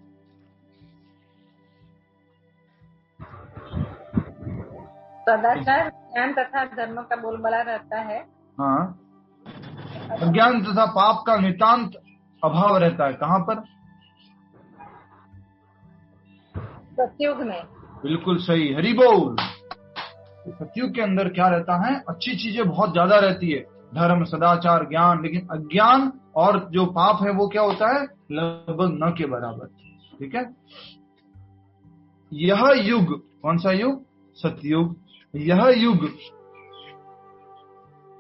सदाचार, ज्ञान तथा धर्म का बोलबाला रहता है। हाँ, अज्ञान तथा पाप का नितांत अभाव रहता है। कहां पर? सतयुग में। बिल्कुल सही, हरि बोल। सतयुग के अंदर क्या रहता है? अच्छी चीजें बहुत ज्यादा रहती है, धर्म, सदाचार, ज्ञान। लेकिन अज्ञान और जो पाप है वो क्या होता है? लगभग न के बराबर। ठीक है। यह युग, कौन सा युग? सतयुग। यह युग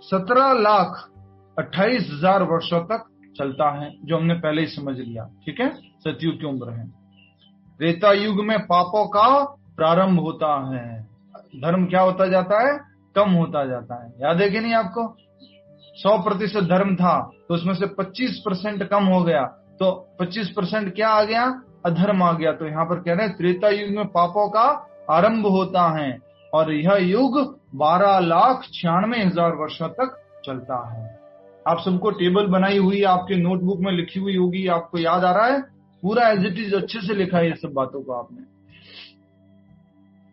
17,28,000 वर्षों तक चलता है, जो हमने पहले ही समझ लिया। ठीक है, सतयुग की उम्र है। त्रेता युग में पापों का प्रारंभ होता है, धर्म क्या होता जाता है? कम होता जाता है। याद है कि नहीं आपको? 100% धर्म था, तो उसमें से 25% कम हो गया, तो 25% क्या आ गया? अधर्म आ गया। तो यहाँ पर कह रहे हैं त्रेता युग में पापों का आरंभ होता है और यह युग 12,96,000 वर्षों तक चलता है। आप सबको टेबल बनाई हुई आपके नोटबुक में लिखी हुई होगी, आपको याद आ रहा है? पूरा एज इट इज अच्छे से लिखा है ये सब बातों को आपने।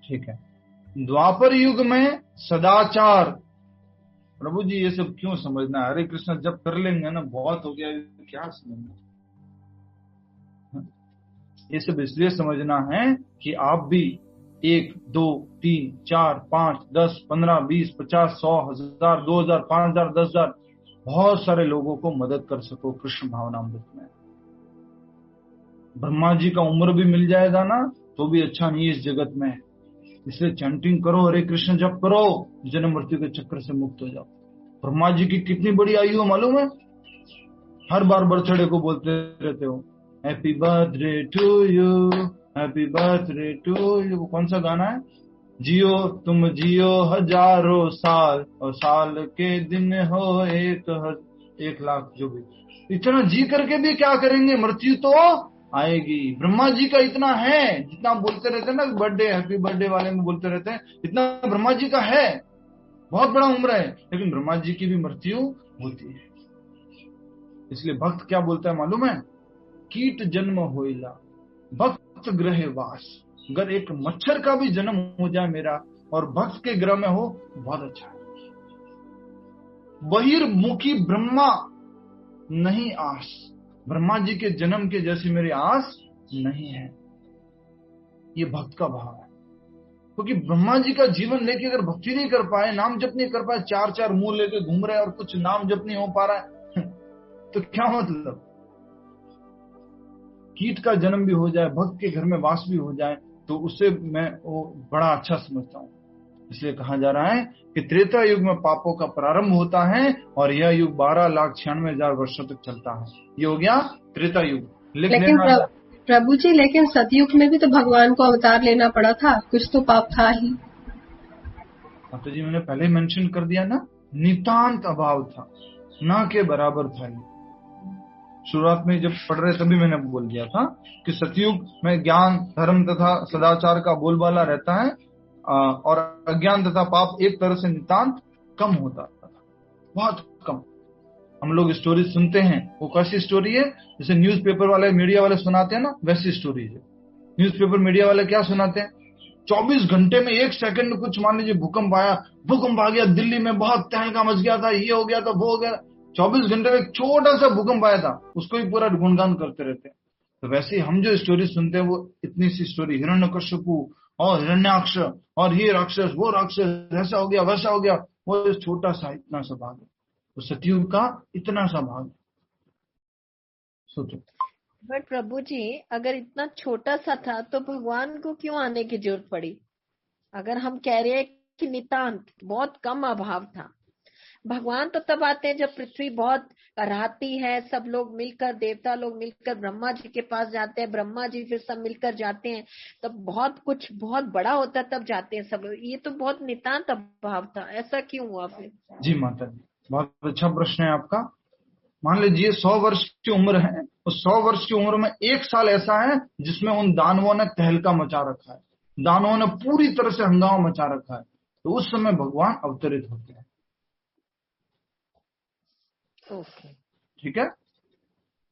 ठीक है। द्वापर युग में सदाचार। प्रभु जी ये सब क्यों समझना है? हरे कृष्ण जब कर लेंगे ना, बहुत हो गया, क्या समझना? ये सब इसलिए समझना है कि आप भी 1, 2, 3, 4, 5, 10, 15, 20, 50, 100, 1000, 2000, 5000, 10,000 बहुत सारे लोगों को मदद कर सको कृष्ण भावनामृत में। ब्रह्मा जी का उम्र भी मिल जाएगा ना, तो भी अच्छा नहीं इस जगत में। इसलिए चैंटिंग करो, हरे कृष्ण जप करो, जन्म मृत्यु के चक्कर से मुक्त हो जाओ। ब्रह्मा जी की कितनी बड़ी आयु है मालूम है? हर बार बर्थडे को बोलते रहते हो, happy birthday to you, happy birthday to you. कौन सा गाना है? जियो तुम जियो हजारों साल और साल के दिन हो 1,00,000, जो भी। इतना जी करके भी क्या करेंगे? मृत्यु तो आएगी। ब्रह्मा जी का इतना है, जितना बोलते रहते हैं ना बर्थडे, हैप्पी बर्थडे वाले में बोलते रहते हैं, इतना ब्रह्मा जी का है, बहुत बड़ा उम्र है। लेकिन ब्रह्मा जी की भी मृत्यु होती है। इसलिए भक्त क्या बोलता है मालूम है? कीट जन्म होइला भक्त ग्रह वास। अगर एक मच्छर का भी जन्म हो जाए मेरा और भक्त के ग्रह में हो, बहुत अच्छा है। बहिर्मुखी ब्रह्मा नहीं आस। ब्रह्मा जी के जन्म के जैसी मेरी आस नहीं है। ये भक्त का भाव है। क्योंकि ब्रह्मा जी का जीवन लेके अगर भक्ति नहीं कर पाए, नाम जप नहीं कर पाए, 4 मुंह लेके घूम रहे और कुछ नाम जप नहीं हो पा रहा है, तो क्या मतलब? कीट का जन्म भी हो जाए, भक्त के घर में वास भी हो जाए, तो उससे मैं वो बड़ा अच्छा समझता हूँ। इसलिए कहा जा रहा है कि त्रेता युग में पापों का प्रारंभ होता है और यह युग 12,96,000 वर्षों तक चलता है। ये हो गया त्रेता युग। लेकिन प्रभु जी, लेकिन सतयुग में भी तो भगवान को अवतार लेना पड़ा था, कुछ तो पाप था ही। तो जी मैंने पहले मेंशन कर दिया ना, नितांत अभाव था, ना के बराबर था। शुरुआत में जब पढ़ रहे तभी मैंने बोल दिया था कि सतयुग में ज्ञान, धर्म तथा सदाचार का बोलबाला रहता है और अज्ञान तथा पाप एक तरह से नितांत कम होता था, बहुत कम। हम लोग स्टोरी सुनते हैं, वो कैसी स्टोरी है? जैसे न्यूज़पेपर वाले, मीडिया वाले सुनाते हैं ना, वैसी स्टोरी है। न्यूज़पेपर मीडिया वाले क्या सुनाते हैं? 24 घंटे में 1 सेकंड में कुछ, मान लीजिए भूकंप आया, भूकंप आ गया, दिल्ली में बहुत तहलका मच गया था, ये हो गया था, वो हो गया। 24 घंटे में एक छोटा सा भूकंप आया था, उसको ही पूरा गुणगान करते रहते हैं। तो वैसे ही हम जो स्टोरी सुनते हैं वो इतनी सी स्टोरी, हिरण्यकश्यपु और हिरण्याक्ष और ये राक्षस, वो राक्षस, ऐसा हो गया, वैसा हो गया, वो छोटा सा इतना सा भाग है। तो सतयुग का इतना सा भाग, सोचो। बट प्रभु जी, अगर इतना छोटा सा था तो भगवान को क्यों आने की जरूरत पड़ी? अगर हम कह रहे हैं कि नितांत बहुत कम अभाव था, भगवान तो तब आते हैं जब पृथ्वी बहुत रहती है, सब लोग मिलकर, देवता लोग मिलकर ब्रह्मा जी के पास जाते हैं, ब्रह्मा जी फिर सब मिलकर जाते हैं, तब बहुत कुछ बहुत बड़ा होता है, तब जाते हैं सब लोग। ये तो बहुत नितांत अभाव था, ऐसा क्यों हुआ फिर? जी माता जी, बहुत अच्छा प्रश्न है आपका। मान लीजिए 100 वर्ष की उम्र है, उस 100 वर्ष की उम्र में 1 साल ऐसा है जिसमें उन दानवों ने तहलका मचा रखा है, दानवों ने पूरी तरह से हंगामा मचा रखा है, तो उस समय भगवान अवतरित होते हैं। ओके, ठीक है,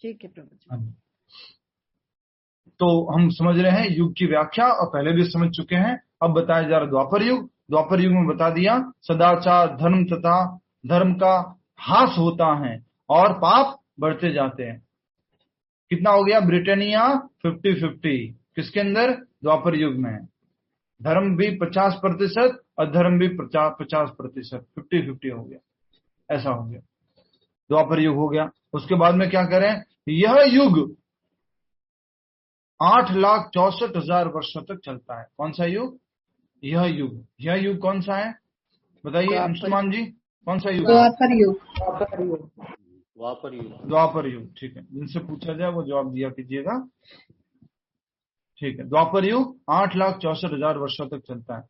ठीक है प्रभु जी। तो हम समझ रहे हैं युग की व्याख्या, और पहले भी समझ चुके हैं। अब बताया जा रहा द्वापर युग। द्वापर युग में बता दिया सदाचार, धर्म तथा धर्म का ह्रास होता है और पाप बढ़ते जाते हैं। कितना हो गया? ब्रिटानिया 50-50 किसके अंदर? द्वापर युग में। धर्म भी 50% और धर्म भी 50%, 50-50 हो गया, ऐसा हो गया, द्वापर युग हो गया। उसके बाद में क्या करें? यह युग 8,64,000 वर्षों तक चलता है। कौन सा युग? यह युग। यह युग कौन सा है बताइए अंशुमान जी, कौन सा युग? द्वापर युग। द्वापर युग, ठीक है। जिनसे पूछा जाए वो जवाब दिया कीजिएगा, ठीक है। द्वापर युग 8,64,000 वर्षों तक चलता है।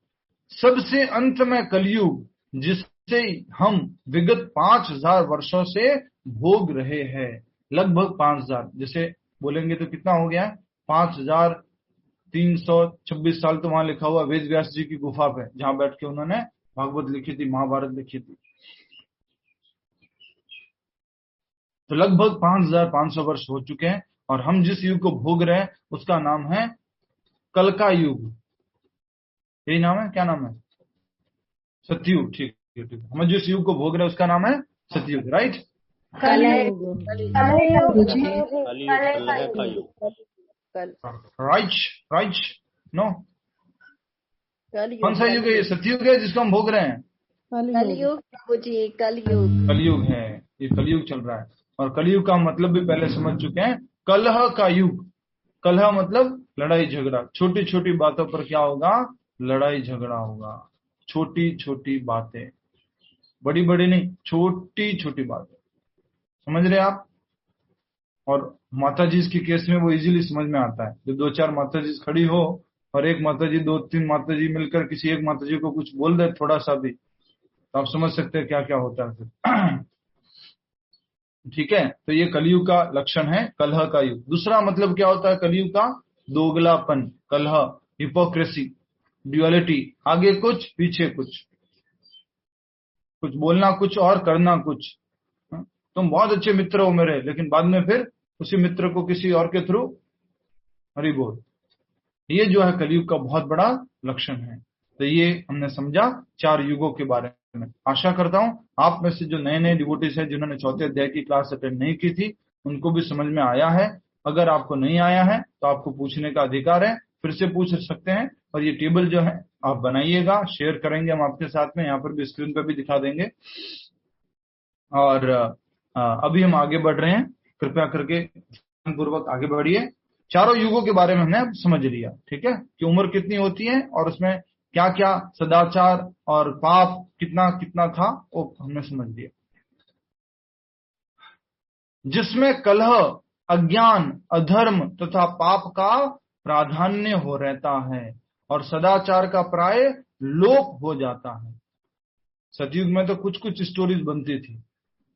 सबसे अंत में कलयुग, जिससे हम विगत 5,000 वर्षों से भोग रहे हैं, लगभग 5,000, जैसे बोलेंगे तो कितना हो गया? 5,326 साल तो वहां लिखा हुआ वेद व्यास जी की गुफा पे, जहां बैठ के उन्होंने भागवत लिखी थी, महाभारत लिखी थी। तो लगभग 5,500 वर्ष हो चुके हैं, और हम जिस युग को भोग रहे हैं उसका नाम है कल का युग। यही नाम है, क्या नाम है? सतयुग, ठीक है। हम जिस युग को भोग रहे हैं उसका नाम है सतयुग, राइट? राइट, नो, कौन सा युग है? ये सतयुग है जिसको हम भोग रहे हैं। कलयुग प्रभु जी, कलयुग। कलयुग है, ये कलयुग चल रहा है। और कलयुग का मतलब भी पहले समझ चुके हैं, कलह का युग। कलह मतलब लड़ाई झगड़ा, छोटी छोटी बातों पर क्या होगा? लड़ाई झगड़ा होगा। छोटी छोटी बातें, बड़ी बड़ी नहीं, छोटी छोटी बातें, समझ रहे आप? और माता जी के केस में वो इजीली समझ में आता है। जो 2-4 माता जी खड़ी हो और एक माता जी, 2-3 माता जी मिलकर किसी एक माता जी को कुछ बोल दे थोड़ा सा भी, तो आप समझ सकते हैं क्या क्या होता है फिर। ठीक है, तो ये कलयुग का लक्षण है, कलह का युग। दूसरा मतलब क्या होता है कलयुग का? दोगलापन, कलह, हिपोक्रेसी, ड्युअलिटी, आगे कुछ पीछे कुछ, कुछ बोलना कुछ और करना कुछ। तुम बहुत अच्छे मित्र हो मेरे, लेकिन बाद में फिर उसी मित्र को किसी और के थ्रू हरि बोल। ये जो है कलयुग का बहुत बड़ा लक्षण है। तो ये हमने समझा 4 युगों के बारे में। आशा करता हूं आप में से जो नए नए डिवोटीज हैं जिन्होंने 4थे अध्याय की क्लास अटेंड नहीं की थी, उनको भी समझ में आया है। अगर आपको नहीं आया है तो आपको पूछने का अधिकार है, फिर से पूछ सकते हैं। और ये टेबल जो है आप बनाइएगा, शेयर करेंगे हम आपके साथ में, यहाँ पर भी स्क्रीन पर भी दिखा देंगे। और अभी हम आगे बढ़ रहे हैं, कृपया करके पूर्वक आगे बढ़िए। 4 युगों के बारे में हमने समझ लिया, ठीक है, कि उम्र कितनी होती है और उसमें क्या क्या सदाचार और पाप कितना कितना था, वो हमने समझ लिया। जिसमें कलह, अज्ञान, अधर्म तथा पाप का प्राधान्य हो रहता है और सदाचार का प्राय लोप हो जाता है। सतयुग में तो कुछ कुछ स्टोरीज बनती थी,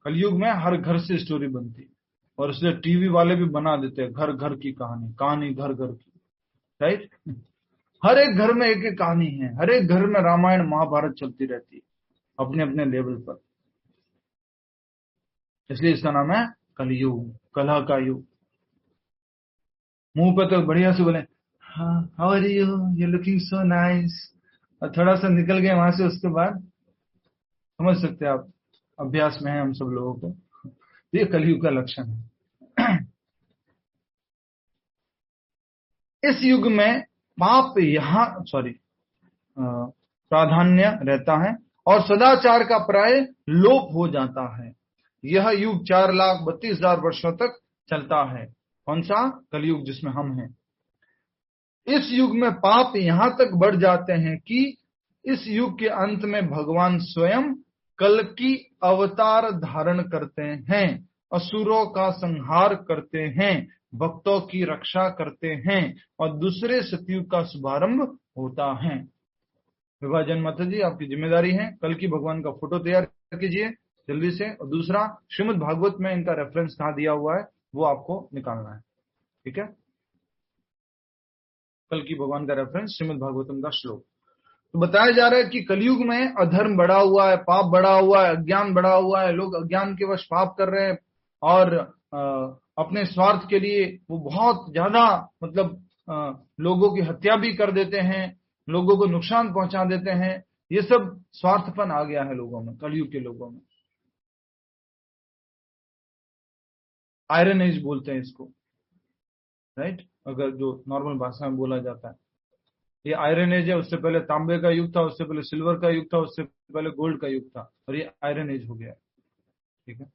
कलयुग में हर घर से स्टोरी बनती, और इसलिए टीवी वाले भी बना देते हैं घर घर की कहानी, कहानी घर घर की, राइट। हर एक घर में एक एक कहानी है, हर एक घर में रामायण महाभारत चलती रहती है अपने अपने लेवल पर। इसलिए इसका नाम है कलयुग, कलह का युग। मुंह पे तो बढ़िया से बोले how are you, you looking so nice, और थोड़ा सा निकल गए वहां से, उसके बाद समझ सकते हैं आप, अभ्यास में है हम सब लोगों को, ये कलयुग का लक्षण है। इस युग में पाप प्राधान्य रहता है और सदाचार का प्राय लोप हो जाता है। यह युग 4,32,000 वर्षों तक चलता है। कौन सा? कलयुग, जिसमें हम हैं। इस युग में पाप यहां तक बढ़ जाते हैं कि इस युग के अंत में भगवान स्वयं कल की अवतार धारण करते हैं, असुरों का संहार करते हैं, भक्तों की रक्षा करते हैं और दूसरे सतयुग का शुभारंभ होता है। विभाजन माता जी आपकी जिम्मेदारी है, कल की भगवान का फोटो तैयार कीजिए जल्दी से, और दूसरा श्रीमद् भागवत में इनका रेफरेंस कहां दिया हुआ है वो आपको निकालना है, ठीक है। कल की भगवान का रेफरेंस श्रीमद् भागवतम का श्लोक। तो बताया जा रहा है कि कलयुग में अधर्म बढ़ा हुआ है, पाप बढ़ा हुआ है, अज्ञान बढ़ा हुआ है, लोग अज्ञान के वश पाप कर रहे हैं और अपने स्वार्थ के लिए वो बहुत ज्यादा लोगों की हत्या भी कर देते हैं, लोगों को नुकसान पहुंचा देते हैं। ये सब स्वार्थपन आ गया है लोगों में, कलयुग के लोगों में। आयरन एज बोलते हैं इसको, राइट, अगर जो नॉर्मल भाषा में बोला जाता है। ये आयरन एज है, उससे पहले तांबे का युग था, उससे पहले सिल्वर का युग था, उससे पहले गोल्ड का युग था, और ये आयरन एज हो गया, ठीक है।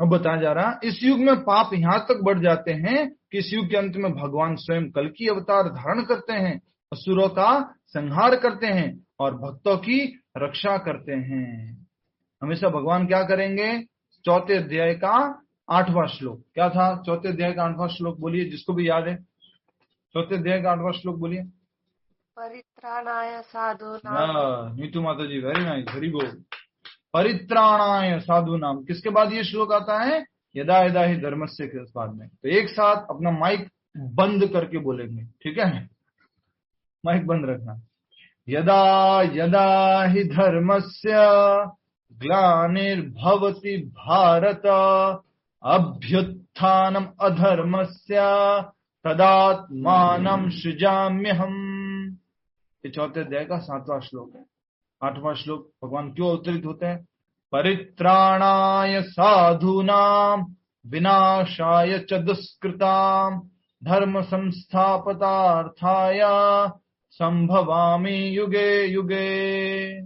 अब बताया जा रहा है इस युग में पाप यहां तक बढ़ जाते हैं कि इस युग के अंत में भगवान स्वयं कल की अवतार धारण करते हैं, असुरों का संहार करते हैं और भक्तों की रक्षा करते हैं। हमेशा भगवान क्या करेंगे? 4 अध्याय का 8वां श्लोक क्या था? 4 अध्याय का 8वां श्लोक बोलिए, जिसको भी याद है। 4 अध्याय का 8वां श्लोक बोलिए। परित्राणाय साधूनाम। नीतू माता जी वेरी नाइस, वेरी गुड। परित्राणाय साधु नाम, किसके बाद ये श्लोक आता है? यदा यदा ही धर्मस्य के बाद में। तो एक साथ अपना माइक बंद करके बोलेंगे, ठीक है, माइक बंद रखना। यदा यदा ही धर्मस्य ग्लानिर्भवति भारत अभ्युत्थानम अधर्मस्य तदात्मानं सृजाम्यहम्। ये 4 अध्याय का 7वां श्लोक है। 8वां श्लोक भगवान क्यों अवतरित होते हैं? परित्राणाय साधूनाम विनाशाय च दुष्कृताम धर्म संस्थापनार्थाय संभवामि युगे युगे।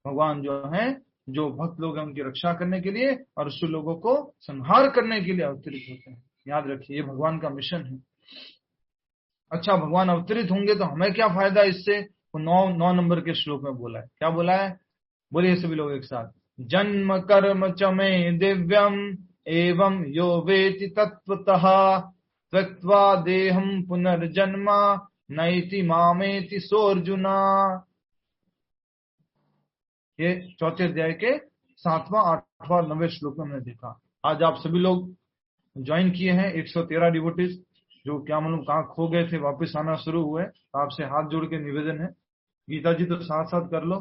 भगवान जो है, जो भक्त लोग हैं उनकी रक्षा करने के लिए और उससे लोगों को संहार करने के लिए अवतरित होते हैं। याद रखिए, ये भगवान का मिशन है। अच्छा, भगवान अवतरित होंगे तो हमें क्या फायदा इससे? वो 9 नंबर के श्लोक में बोला है। क्या बोला है? बोलिए सभी लोग एक साथ। जन्म कर्म च मे दिव्यम एवं यो वेति तत्वतः त्यक्त्वा देहं पुनर्जन्म नैति मामेति सोऽर्जुना। ये 4 अध्याय के 7वां 8वां 9वें श्लोक में हमने देखा। आज आप सभी लोग ज्वाइन किए हैं, 113 डिवोटीज जो क्या मालूम कहाँ खो गए थे, वापस आना शुरू हुए। आपसे हाथ जोड़ के निवेदन है, गीता जी तो साथ साथ कर लो,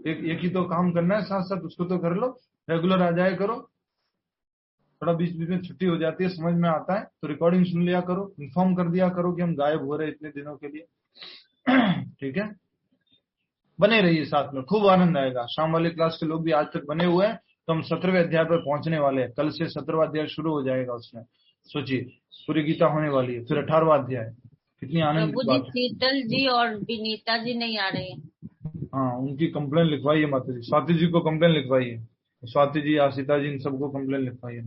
एक ही तो काम करना है, साथ साथ उसको तो कर लो, रेगुलर आ जाया करो। थोड़ा बीच बीच में छुट्टी हो जाती है, समझ में आता है तो रिकॉर्डिंग सुन लिया करो, इन्फॉर्म कर दिया करो कि हम गायब हो रहे इतने दिनों के लिए, ठीक है। बने रहिए साथ में, खूब आनंद आएगा। शाम वाले क्लास के लोग भी आज तक बने हुए हैं, तो हम 17वें अध्याय पर पहुंचने वाले हैं। कल से 17वां अध्याय शुरू हो जाएगा। उसमें सोचिए पूरी गीता होने वाली है, फिर 18वां अध्याय। कितनी आनंद की बात है। शीतल जी और विनीता जी नहीं आ रहे हैं। हाँ, उनकी कंप्लेन लिखवाइए माता जी। स्वाति जी को कंप्लेन लिखवाइए, स्वाति जी, आशिता जी, इन सबको कंप्लेन लिखवाइए।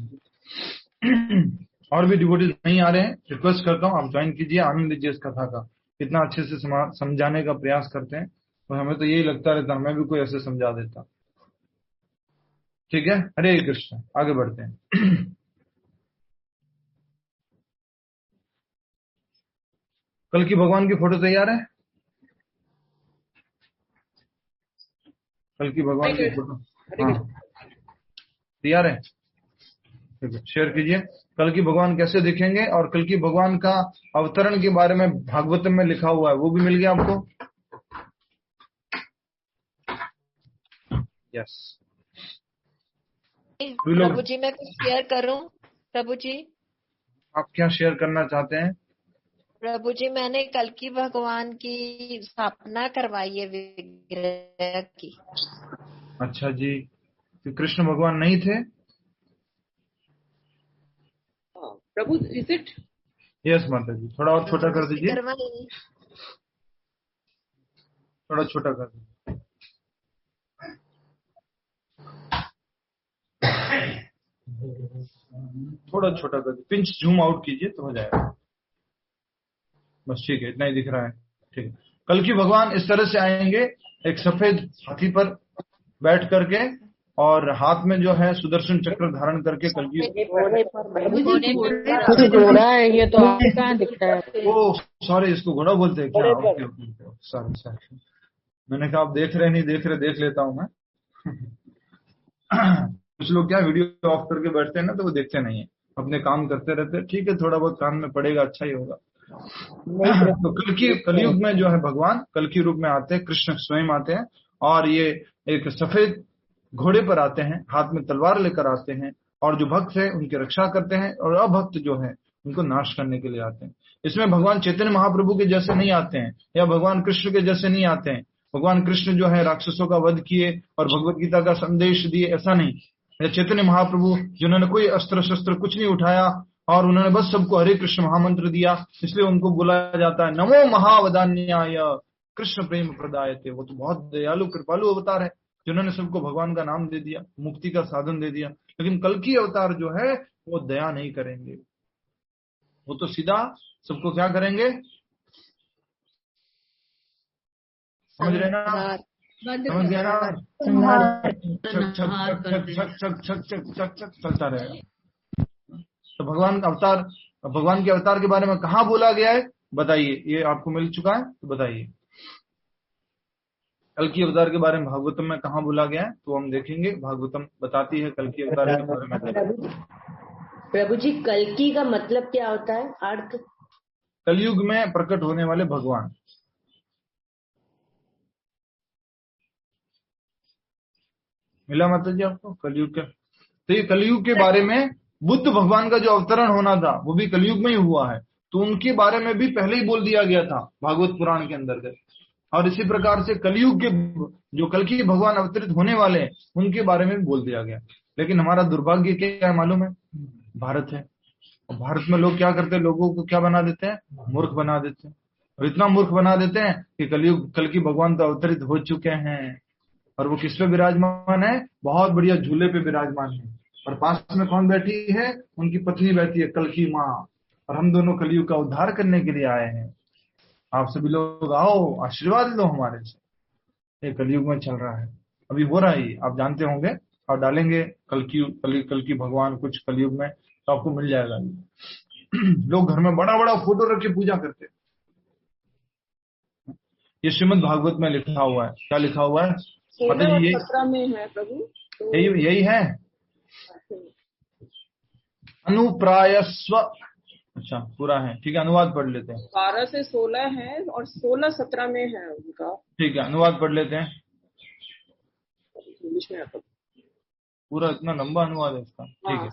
और भी डिवोटीज नहीं आ रहे हैं, रिक्वेस्ट करता हूँ आप ज्वाइन कीजिए, आनंद लीजिए इस कथा का। कितना अच्छे से समझाने का प्रयास करते हैं, और हमें तो यही लगता रहता हमें भी कोई ऐसे समझा देता। ठीक है, हरे कृष्ण। आगे बढ़ते हैं। कल की भगवान की फोटो तैयार है? कल की भगवान की फोटो हाँ तैयार है? ठीक है, शेयर कीजिए। कल की भगवान कैसे दिखेंगे और कल की भगवान का अवतरण के बारे में भागवतम में लिखा हुआ है, वो भी मिल गया आपको? यस। प्रभु जी मैं कुछ शेयर करूं? प्रभु जी आप क्या शेयर करना चाहते हैं? प्रभु जी मैंने कल की भगवान की स्थापना करवाई है विग्रह की। अच्छा जी, तो कृष्ण भगवान नहीं थे? प्रभु इज इट? यस माता जी, थोड़ा और छोटा कर दीजिए, थोड़ा छोटा कर दीजिए। थोड़ा छोटा कर दीजिए, पिंच जूम आउट कीजिए तो हो जाएगा। बस ठीक है, इतना ही दिख रहा है। ठीक है, कल की भगवान इस तरह से आएंगे, एक सफेद हाथी पर बैठ करके और हाथ में जो है सुदर्शन चक्र धारण करके। कल की घोड़ा है ये तो आपको कहाँ दिखता है? ओ सॉरी, इसको घोड़ा बोलते हैं क्या? ओके, सॉरी, मैंने कहा आप देख रहे नहीं देख रहे, देख लेता हूं मैं। कुछ लोग क्या वीडियो ऑफ करके बैठते हैं ना, तो वो देखते नहीं है, अपने काम करते रहते हैं। ठीक है, थोड़ा बहुत कान में पड़ेगा, अच्छा ही होगा। तो कलयुग में जो है भगवान कल की रूप में आते हैं, कृष्ण स्वयं आते हैं और ये एक सफेद घोड़े पर आते हैं, हाथ में तलवार लेकर आते हैं और जो भक्त है उनकी रक्षा करते हैं और अभक्त जो है उनको नाश करने के लिए आते हैं। इसमें भगवान चैतन्य महाप्रभु के जैसे नहीं आते हैं या भगवान कृष्ण के जैसे नहीं आते हैं। भगवान कृष्ण जो है राक्षसों का वध किए और भगवत गीता का संदेश दिए, ऐसा नहीं। या चैतन्य महाप्रभु जिन्होंने कोई अस्त्र शस्त्र कुछ नहीं उठाया और उन्होंने बस सबको हरे कृष्ण महामंत्र दिया, इसलिए उनको बोला जाता है नमो महावदान्याय कृष्ण प्रेम प्रदायते। वो तो बहुत दयालु कृपालु अवतार है जिन्होंने सबको भगवान का नाम दे दिया, मुक्ति का साधन दे दिया। लेकिन कल की अवतार जो है वो दया नहीं करेंगे, वो तो सीधा सबको क्या करेंगे, समझ रहे ना? समझ गया ना? छक चलता रहेगा। तो भगवान के अवतार के बारे में कहाँ बोला गया है बताइए? ये आपको मिल चुका है तो बताइए, कल की अवतार के बारे में भागवतम में कहाँ बोला गया है? तो हम देखेंगे, भागवतम बताती है कल की अवतार के बारे में। प्रभु जी, कल्कि का मतलब क्या होता है, अर्थ? कलयुग में प्रकट होने वाले भगवान। मिला माता जी आपको कलयुग के? तो ये कलयुग के बारे में बुद्ध भगवान का जो अवतरण होना था वो भी कलयुग में ही हुआ है, तो उनके बारे में भी पहले ही बोल दिया गया था भागवत पुराण के अंतर्गत। और इसी प्रकार से कलयुग के जो कल की भगवान अवतरित होने वाले हैं उनके बारे में भी बोल दिया गया। लेकिन हमारा दुर्भाग्य क्या है मालूम है? भारत है, और भारत में लोग क्या करते हैं, लोगों को क्या बना देते हैं, मूर्ख बना देते हैं। और इतना मूर्ख बना देते हैं कि कल की भगवान तो अवतरित हो चुके हैं और वो किस पे विराजमान है, बहुत बढ़िया झूले पे विराजमान है। और पास में कौन बैठी है, उनकी पत्नी बैठी है, कल की माँ। और हम दोनों कलयुग का उद्धार करने के लिए आए हैं। आप सभी लोग आओ, आशीर्वाद लो हमारे से। ये कलयुग में चल रहा है, अभी हो रहा है, आप जानते होंगे। और डालेंगे कल की भगवान कुछ कलयुग में तो आपको मिल जाएगा। लोग घर में बड़ा बड़ा फोटो रख के पूजा करते हैं। ये श्रीमद् भागवत में लिखा हुआ है। क्या लिखा हुआ है? 16 और 17 में है प्रभु, तो यही है। अनुप्रायस्व, अच्छा पूरा है, ठीक है, अनुवाद पढ़ लेते हैं। 12 से 16 है और 16-17 में है उनका। ठीक है, अनुवाद पढ़ लेते हैं। इंग्लिश में है पूरा इतना लंबा अनुवाद है इसका। ठीक है,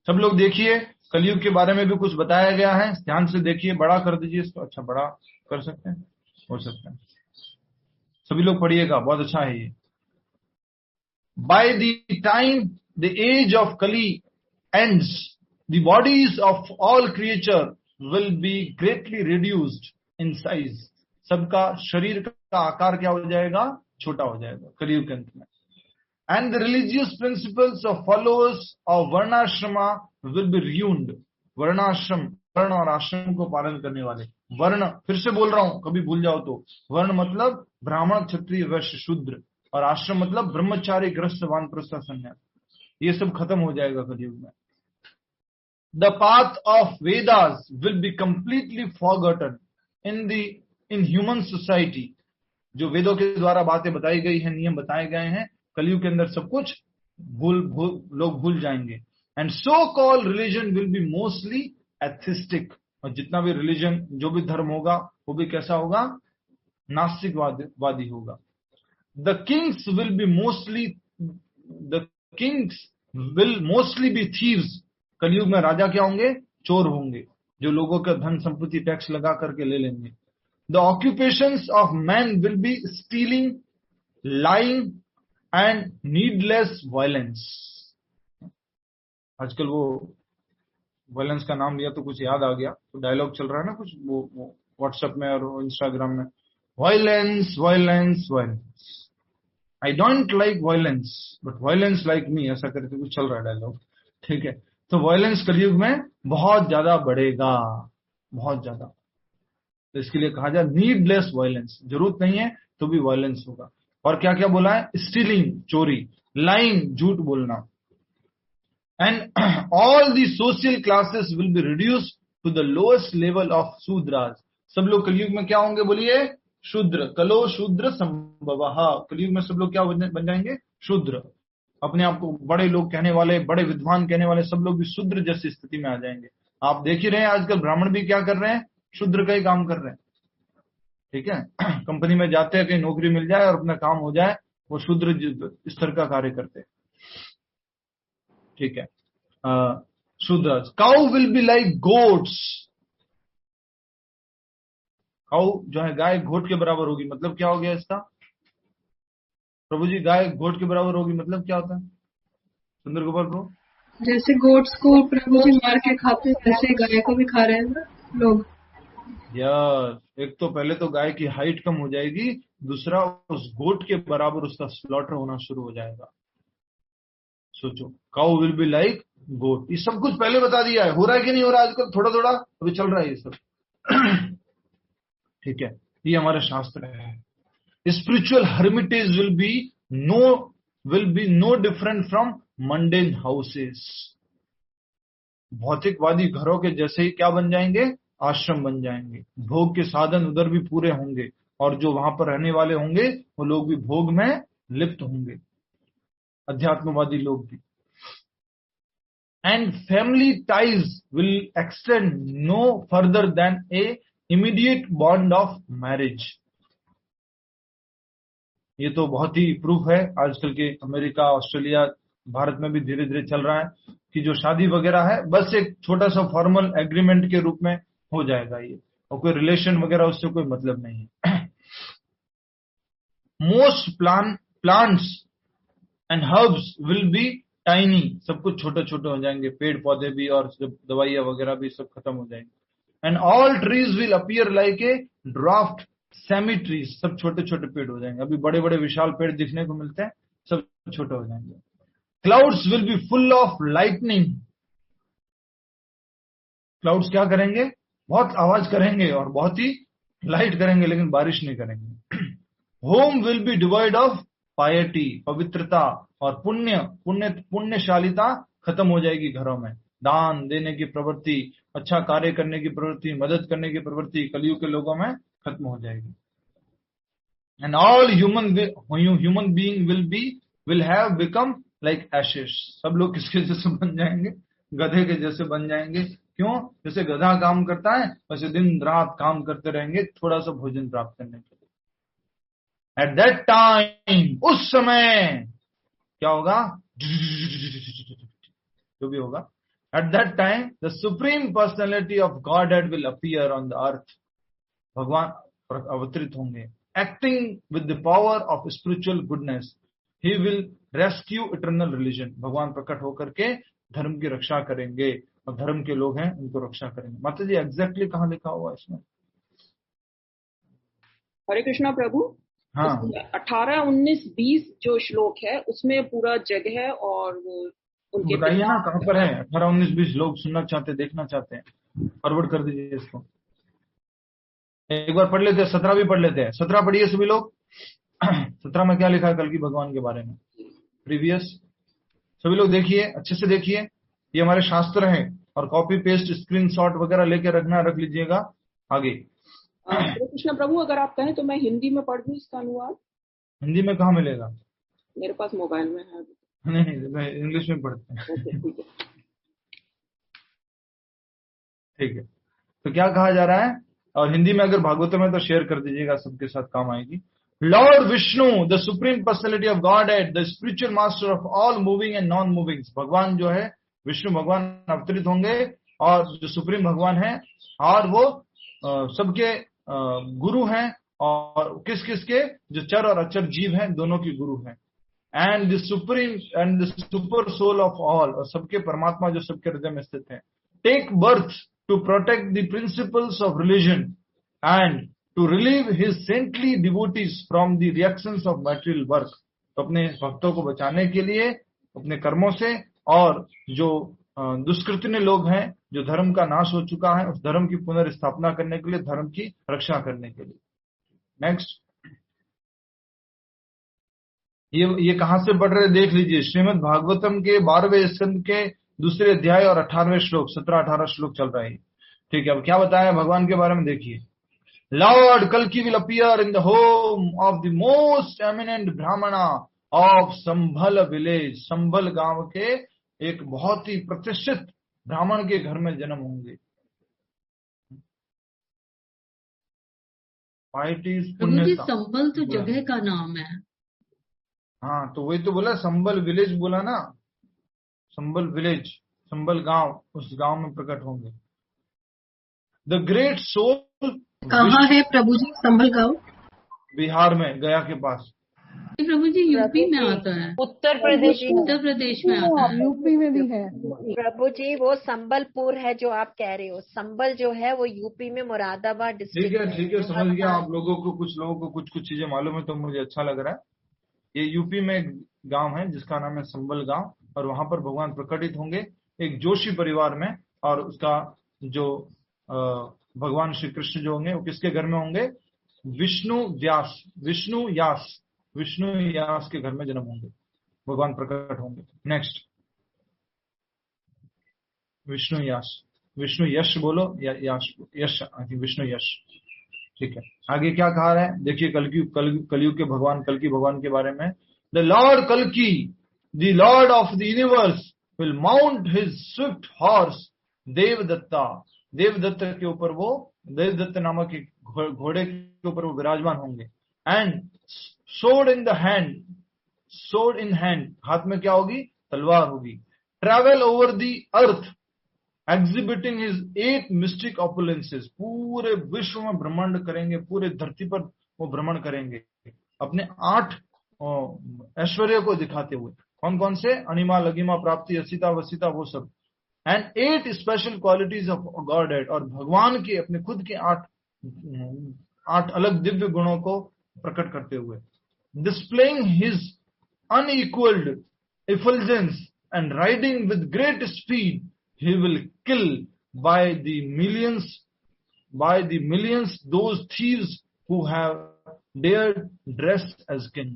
सब लोग देखिए, कलयुग के बारे में भी कुछ बताया गया है, ध्यान से देखिए। बड़ा कर दीजिए इसको। अच्छा, बड़ा कर सकते हैं, हो सकता है। सभी लोग पढ़िएगा, बहुत अच्छा है ये। By the time the age of Kali ends, the bodies of all creature will be greatly reduced in size. सबका शरीर का आकार क्या हो जाएगा, छोटा हो जाएगा कलयुग के अंत में। And the religious principles of followers of वर्णाश्रमा will be ruined. वर्णाश्रम, वर्ण और आश्रम को पालन करने वाले, वर्ण, फिर से बोल रहा हूं कभी भूल जाओ तो, वर्ण मतलब ब्राह्मण क्षत्रिय वैश्य शूद्र, और आश्रम मतलब ब्रह्मचारी गृहस्थ वानप्रस्थ सन्यास। ये सब खत्म हो जाएगा कलयुग में। The path of Vedas will be completely forgotten in human society. जो वेदों के द्वारा बातें बताई गई हैं, नियम बताए गए हैं, कलयुग के अंदर सब कुछ लोग भूल जाएंगे। And so called religion will be mostly atheistic, और जितना भी रिलीजन, जो भी धर्म होगा वो भी कैसा होगा, नास्तिकवादी होगा. The kings will mostly be thieves, Kalyug में राजा क्या होंगे, चोर होंगे, जो लोगों का धन संपत्ति टैक्स लगा करके ले लेंगे. The occupations of man will be stealing, lying and needless violence. आजकल वो वायलेंस का नाम लिया तो कुछ याद आ गया, तो डायलॉग चल रहा है ना कुछ वो व्हाट्सएप में और इंस्टाग्राम में, violence violence violence, I don't like violence but violence like me, ऐसा करके कुछ चल रहा है डायलॉग. ठीक है, तो वायलेंस कलयुग में बहुत ज्यादा बढ़ेगा, बहुत ज्यादा. तो इसके लिए कहा जाए नीडलेस वायलेंस, जरूरत नहीं है तो भी वायलेंस होगा. और क्या क्या बोला है, स्टीलिंग चोरी, लाइंग झूठ बोलना, and all the social classes will be reduced to the lowest level of Shudras. सब लोग कलयुग में क्या होंगे, बोलिए शूद्र. कलो शूद्र संभवः, कलयुग में सब लोग क्या बन जाएंगे, शूद्र. अपने आप को बड़े लोग कहने वाले, बड़े विद्वान कहने वाले सब लोग भी शूद्र जैसी स्थिति में आ जाएंगे. आप देख ही रहे हैं आजकल ब्राह्मण भी क्या कर रहे हैं, शूद्र का ही काम कर रहे हैं. ठीक है, कंपनी में जाते हैं, कहीं नौकरी मिल जाए और अपना काम हो जाए, वो शूद्र स्तर का कार्य करते हैं. ठीक है, शूद्र. Cow will be like goats, cow जो है गाय घोट के बराबर होगी. मतलब क्या हो गया इसका, प्रभु जी, गाय घोट के बराबर होगी मतलब क्या होता है, सुंदर गोपाल प्रभु? जैसे गोट्स को प्रभु जी मार के खाते हैं, वैसे गाय को भी खा रहे हैं ना लोग. यार, एक तो पहले तो गाय की हाइट कम हो जाएगी, दूसरा उस गोट के बराबर उसका स्लॉटर होना शुरू हो जाएगा. सोचो, काउ विल बी लाइक गोट. ये सब कुछ पहले बता दिया है, हो रहा है कि नहीं हो रहा आजकल, थोड़ा थोड़ा अभी चल रहा है ये सब. ठीक है, ये हमारे शास्त्र है. Spiritual hermitage will be no different from mundane houses. भौतिकवादी घरों के जैसे ही क्या बन जाएंगे, आश्रम बन जाएंगे. भोग के साधन उधर भी पूरे होंगे, और जो वहां पर रहने वाले होंगे वो लोग भी भोग में लिप्त होंगे, अध्यात्मवादी लोग भी. And family ties will extend no further than a immediate bond of marriage. ये तो बहुत ही प्रूफ है आजकल के अमेरिका, ऑस्ट्रेलिया, भारत में भी धीरे धीरे चल रहा है कि जो शादी वगैरह है बस एक छोटा सा फॉर्मल एग्रीमेंट के रूप में हो जाएगा ये, और कोई रिलेशन वगैरह उससे कोई मतलब नहीं है. Most plants and herbs will be tiny. सब कुछ छोटे छोटे हो जाएंगे, पेड़ पौधे भी और दवाइयां वगैरह भी सब खत्म हो जाएंगे. And all trees will appear like a draft semi trees. सब छोटे छोटे पेड़ हो जाएंगे. अभी बड़े बड़े विशाल पेड़ दिखने को मिलते हैं, सब छोटे हो जाएंगे. Clouds will be full of lightning. Clouds क्या करेंगे, बहुत आवाज करेंगे और बहुत ही लाइट करेंगे, लेकिन बारिश नहीं करेंगे. Home will be divide of piety. पवित्रता और पुण्यशालिता खत्म हो जाएगी घरों में. दान देने की प्रवृत्ति, अच्छा कार्य करने की प्रवृत्ति, मदद करने की प्रवृत्ति कलयुग के लोगों में खत्म हो जाएगी. And all human being will have become like ashes. सब लोग किसके जैसे बन जाएंगे, गधे के जैसे बन जाएंगे. क्यों, जैसे गधा काम करता है वैसे दिन रात काम करते रहेंगे थोड़ा सा भोजन प्राप्त करने के लिए. एट दैट टाइम, उस समय क्या होगा, जो भी होगा. At that time, the supreme personality of Godhead will appear on the earth. भगवान अवतरित होंगे, acting with the power of spiritual goodness. He will rescue eternal religion. भगवान प्रकट होकर के धर्म की रक्षा करेंगे, और धर्म के लोग हैं उनको रक्षा करेंगे. माता जी, एग्जैक्टली कहाँ लिखा हुआ इसमें? हरे कृष्णा प्रभु. हाँ, 18, 19, 20 जो श्लोक है उसमें पूरा जगह है, और वो उनके बताइए ना कहाँ पर है. 18, 19, 20 लोग सुनना चाहते, देखना चाहते हैं, फॉरवर्ड कर दीजिए इसको. एक बार पढ़ लेते हैं, 17 भी पढ़ लेते हैं. 17 पढ़िए सभी लोग. 17 में क्या लिखा है कल की भगवान के बारे में, प्रीवियस. सभी लोग देखिए, अच्छे से देखिए. ये हमारे शास्त्र हैं, और कॉपी पेस्ट स्क्रीनशॉट वगैरह लेके रख लीजिएगा. आगे कृष्ण प्रभु, अगर आप कहें तो मैं हिंदी में पढ़ दूं इसका अनुवाद. हिंदी में कहाँ मिलेगा, मेरे पास मोबाइल में है. नहीं, इंग्लिश में पढ़ते हैं. ठीक है. ठीक है, तो क्या कहा जा रहा है, और हिंदी में अगर भागवतम है तो शेयर कर दीजिएगा, सबके साथ काम आएगी। Lord Vishnu the supreme personality of God at the spiritual master of all moving and non moving. भगवान जो है विष्णु भगवान अवतरित होंगे, और जो सुप्रीम भगवान है, और वो सबके गुरु हैं, और किस किस के, जो चर और अचर जीव हैं दोनों के गुरु हैं। And the supreme and the super soul of all, और सबके परमात्मा जो सबके हृदय में स्थित है। Take birth to protect the principles of religion and to relieve his saintly devotees from the reactions of material work. तो अपने भक्तों को बचाने के लिए अपने कर्मों से, और जो दुष्कृत्य लोग हैं, जो धर्म का नाश हो चुका है, उस धर्म की पुनर्स्थापना करने के लिए, धर्म की रक्षा करने के लिए। नेक्स्ट, ये कहां से पढ़ रहे देख लीजिए, श्रीमद् भागवतम के 12वें स्कंद के 2 अध्याय और 18वें श्लोक, 17-18 श्लोक चल रहे हैं। ठीक है, अब क्या बताया भगवान के बारे में देखिए। लॉर्ड कल्कि will appear in the home of the most eminent ब्राह्मणा ऑफ संभल विलेज। संभल गांव के एक बहुत ही प्रतिष्ठित ब्राह्मण के घर में जन्म होंगे। संभल तो जगह का नाम है। हाँ, तो वही तो बोला, संभल विलेज बोला ना, संभल विलेज, संभल गांव, उस गांव में प्रकट होंगे। द ग्रेट सोल कहाँ है प्रभु जी संभल गांव? बिहार में, गया के पास। प्रभु जी यूपी में आता है, उत्तर प्रदेश में आता है, यूपी में भी है। प्रभु जी वो संबलपुर है जो आप कह रहे हो, संबल जो है वो यूपी में मुरादाबाद डिस्ट्रिक्ट। ठीक है, समझ गया। आप लोगों को, कुछ लोगों को कुछ चीजें मालूम है, तो मुझे अच्छा लग रहा है। ये यूपी में एक गांव है जिसका नाम है संबल गांव, और वहां पर भगवान प्रकटित होंगे एक जोशी परिवार में। और उसका जो भगवान श्री कृष्ण जो होंगे वो किसके घर में होंगे? विष्णु यास के घर में जन्म होंगे, भगवान प्रकट होंगे। नेक्स्ट, विष्णु यश बोलो या यश, विष्णु यश। ठीक है, आगे क्या कहा है देखिए, कलयुग के भगवान, कल्कि भगवान के बारे में। द लॉर्ड कल्कि, the lord of the universe, will mount his swift horse Devadatta. Devadatta के ऊपर वो, देवदत्त नामक एक घोड़े के ऊपर वो विराजमान होंगे। एंड sword in hand, हाथ में क्या होगी? तलवार होगी। Travel over the earth exhibiting his 8 mistake opulences. पूरे विश्व में ब्रह्मांड करेंगे, पूरे धरती पर वो भ्रमण करेंगे अपने 8 ऐश्वर्य को दिखाते हुए। कौन कौन से? अनिमा, लगिमा, प्राप्ति, असिता, वसिता, वो सब। And 8 special qualities of God head, और भगवान के अपने खुद के 8 अलग दिव्य गुणों को प्रकट करते हुए। Displaying his unequaled effulgence and riding with great speed, he will kill by the millions those thieves who have dared dress as king.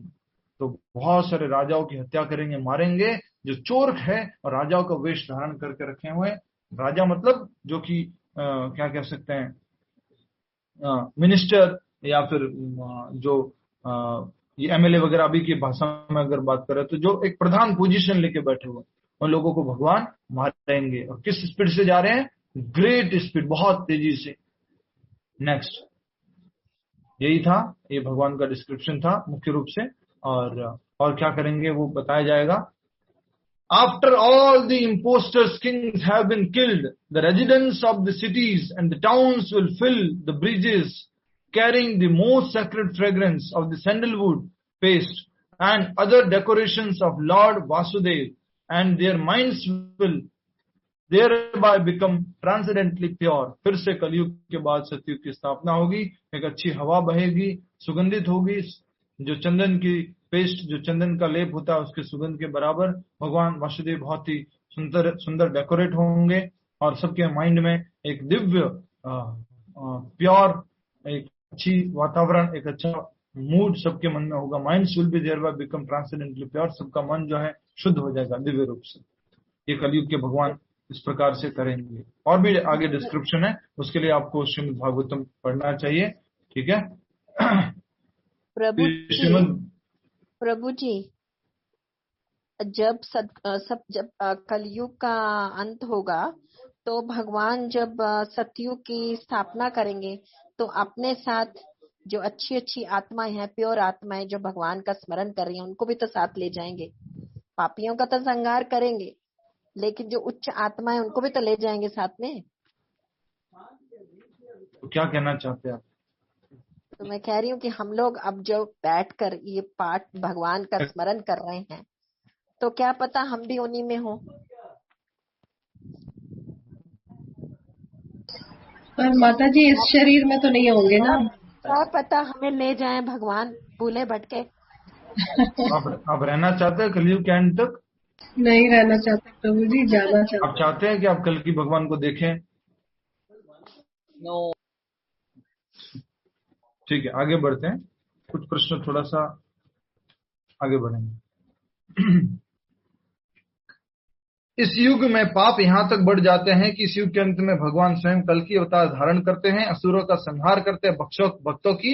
तो बहुत सारे राजाओं की हत्या करेंगे, मारेंगे, जो चोर है और राजाओं का वेश धारण करके रखे हुए। राजा मतलब जो कि क्या कह सकते हैं, मिनिस्टर, या फिर जो ये एमएलए वगैरह अभी की भाषा में अगर बात करें तो जो एक प्रधान पोजीशन लेके बैठे हुए, उन लोगों को भगवान मारेंगे। और किस स्पीड से जा रहे हैं? ग्रेट स्पीड, बहुत तेजी से। नेक्स्ट, यही था, ये भगवान का डिस्क्रिप्शन था मुख्य रूप से। और क्या करेंगे वो बताया जाएगा। After all the impostors kings have been killed, the residents of the cities and the towns will fill the bridges carrying the most sacred fragrance of the sandalwood paste and other decorations of Lord Vasudev, and their minds will thereby become transcendently pure. फिर से कलयुग के बाद सतयुग की स्थापना होगी, एक अच्छी हवा बहेगी, सुगंधित होगी, जो चंदन की पेस्ट, जो चंदन का लेप होता है उसके सुगंध के बराबर भगवान वासुदेव बहुत ही सुंदर डेकोरेट होंगे, और सबके माइंड में एक दिव्य प्योर, एक अच्छी वातावरण, एक अच्छा मूड सबके मन में होगा। Minds will be thereby become transcendentally pure, सबका मन जो है शुद्ध हो जाएगा दिव्य रूप से। ये कलयुग के भगवान इस प्रकार से करेंगे। और भी आगे डिस्क्रिप्शन है, उसके लिए आपको श्रीमद् भागवतम पढ़ना चाहिए। ठीक है प्रभु जी, जब कलयुग का अंत होगा तो भगवान जब सतयुग की स्थापना करेंगे तो अपने साथ जो अच्छी अच्छी आत्माएं हैं, प्योर आत्माएं जो भगवान का स्मरण कर रही हैं, उनको भी तो साथ ले जाएंगे। पापियों का तो संहार करेंगे, लेकिन जो उच्च आत्माएं उनको भी तो ले जाएंगे साथ में। तो क्या कहना चाहते हैं आप? तो मैं कह रही हूँ कि हम लोग अब जो बैठकर ये पाठ भगवान का स्मरण कर रहे हैं, तो क्या पता हम भी उन्हीं में हो। पर माता जी इस शरीर में तो नहीं होंगे ना? क्या पता हमें ले जाएं भगवान भूले भटके। आप रहना चाहते हैं कलयुग के एंड तक? नहीं रहना चाहते प्रभु जी, जाना चाहते। आप चाहते हैं कि आप कल की भगवान को देखें? नो। ठीक है, आगे बढ़ते हैं। कुछ प्रश्न थोड़ा सा आगे बढ़ेंगे। इस युग में पाप यहाँ तक बढ़ जाते हैं कि इस युग के अंत में भगवान स्वयं कल की अवतार धारण करते हैं, असुरों का संहार करते हैं, भक्तों की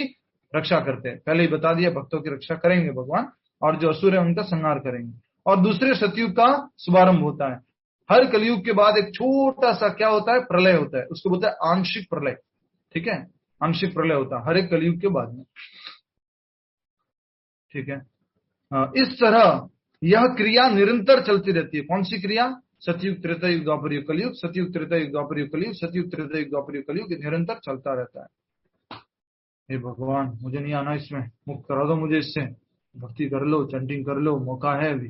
रक्षा करते हैं। पहले ही बता दिया, भक्तों की रक्षा करेंगे भगवान, और जो असुर है उनका संहार करेंगे। और दूसरे सतयुग का शुभारंभ होता है। हर कलयुग के बाद एक छोटा सा क्या होता है, प्रलय होता है। उसको बोलते हैं आंशिक प्रलय। ठीक है, आंशिक प्रलय होता है हर एक कलयुग के बाद में। ठीक है, इस तरह यह क्रिया निरंतर चलती रहती है। कौन सी क्रिया? सतयुग, त्रेता युग, द्वापर युग, कलयुग, सतयुग, त्रेता युग, द्वापर युग, कलयुग, सतयुग, त्रेता युग, द्वापर युग, कलयुग, निरंतर चलता रहता है। हे भगवान, मुझे नहीं आना इसमें, मुक्त करा दो मुझे इससे। भक्ति कर लो, चैंटिंग कर लो, मौका है अभी।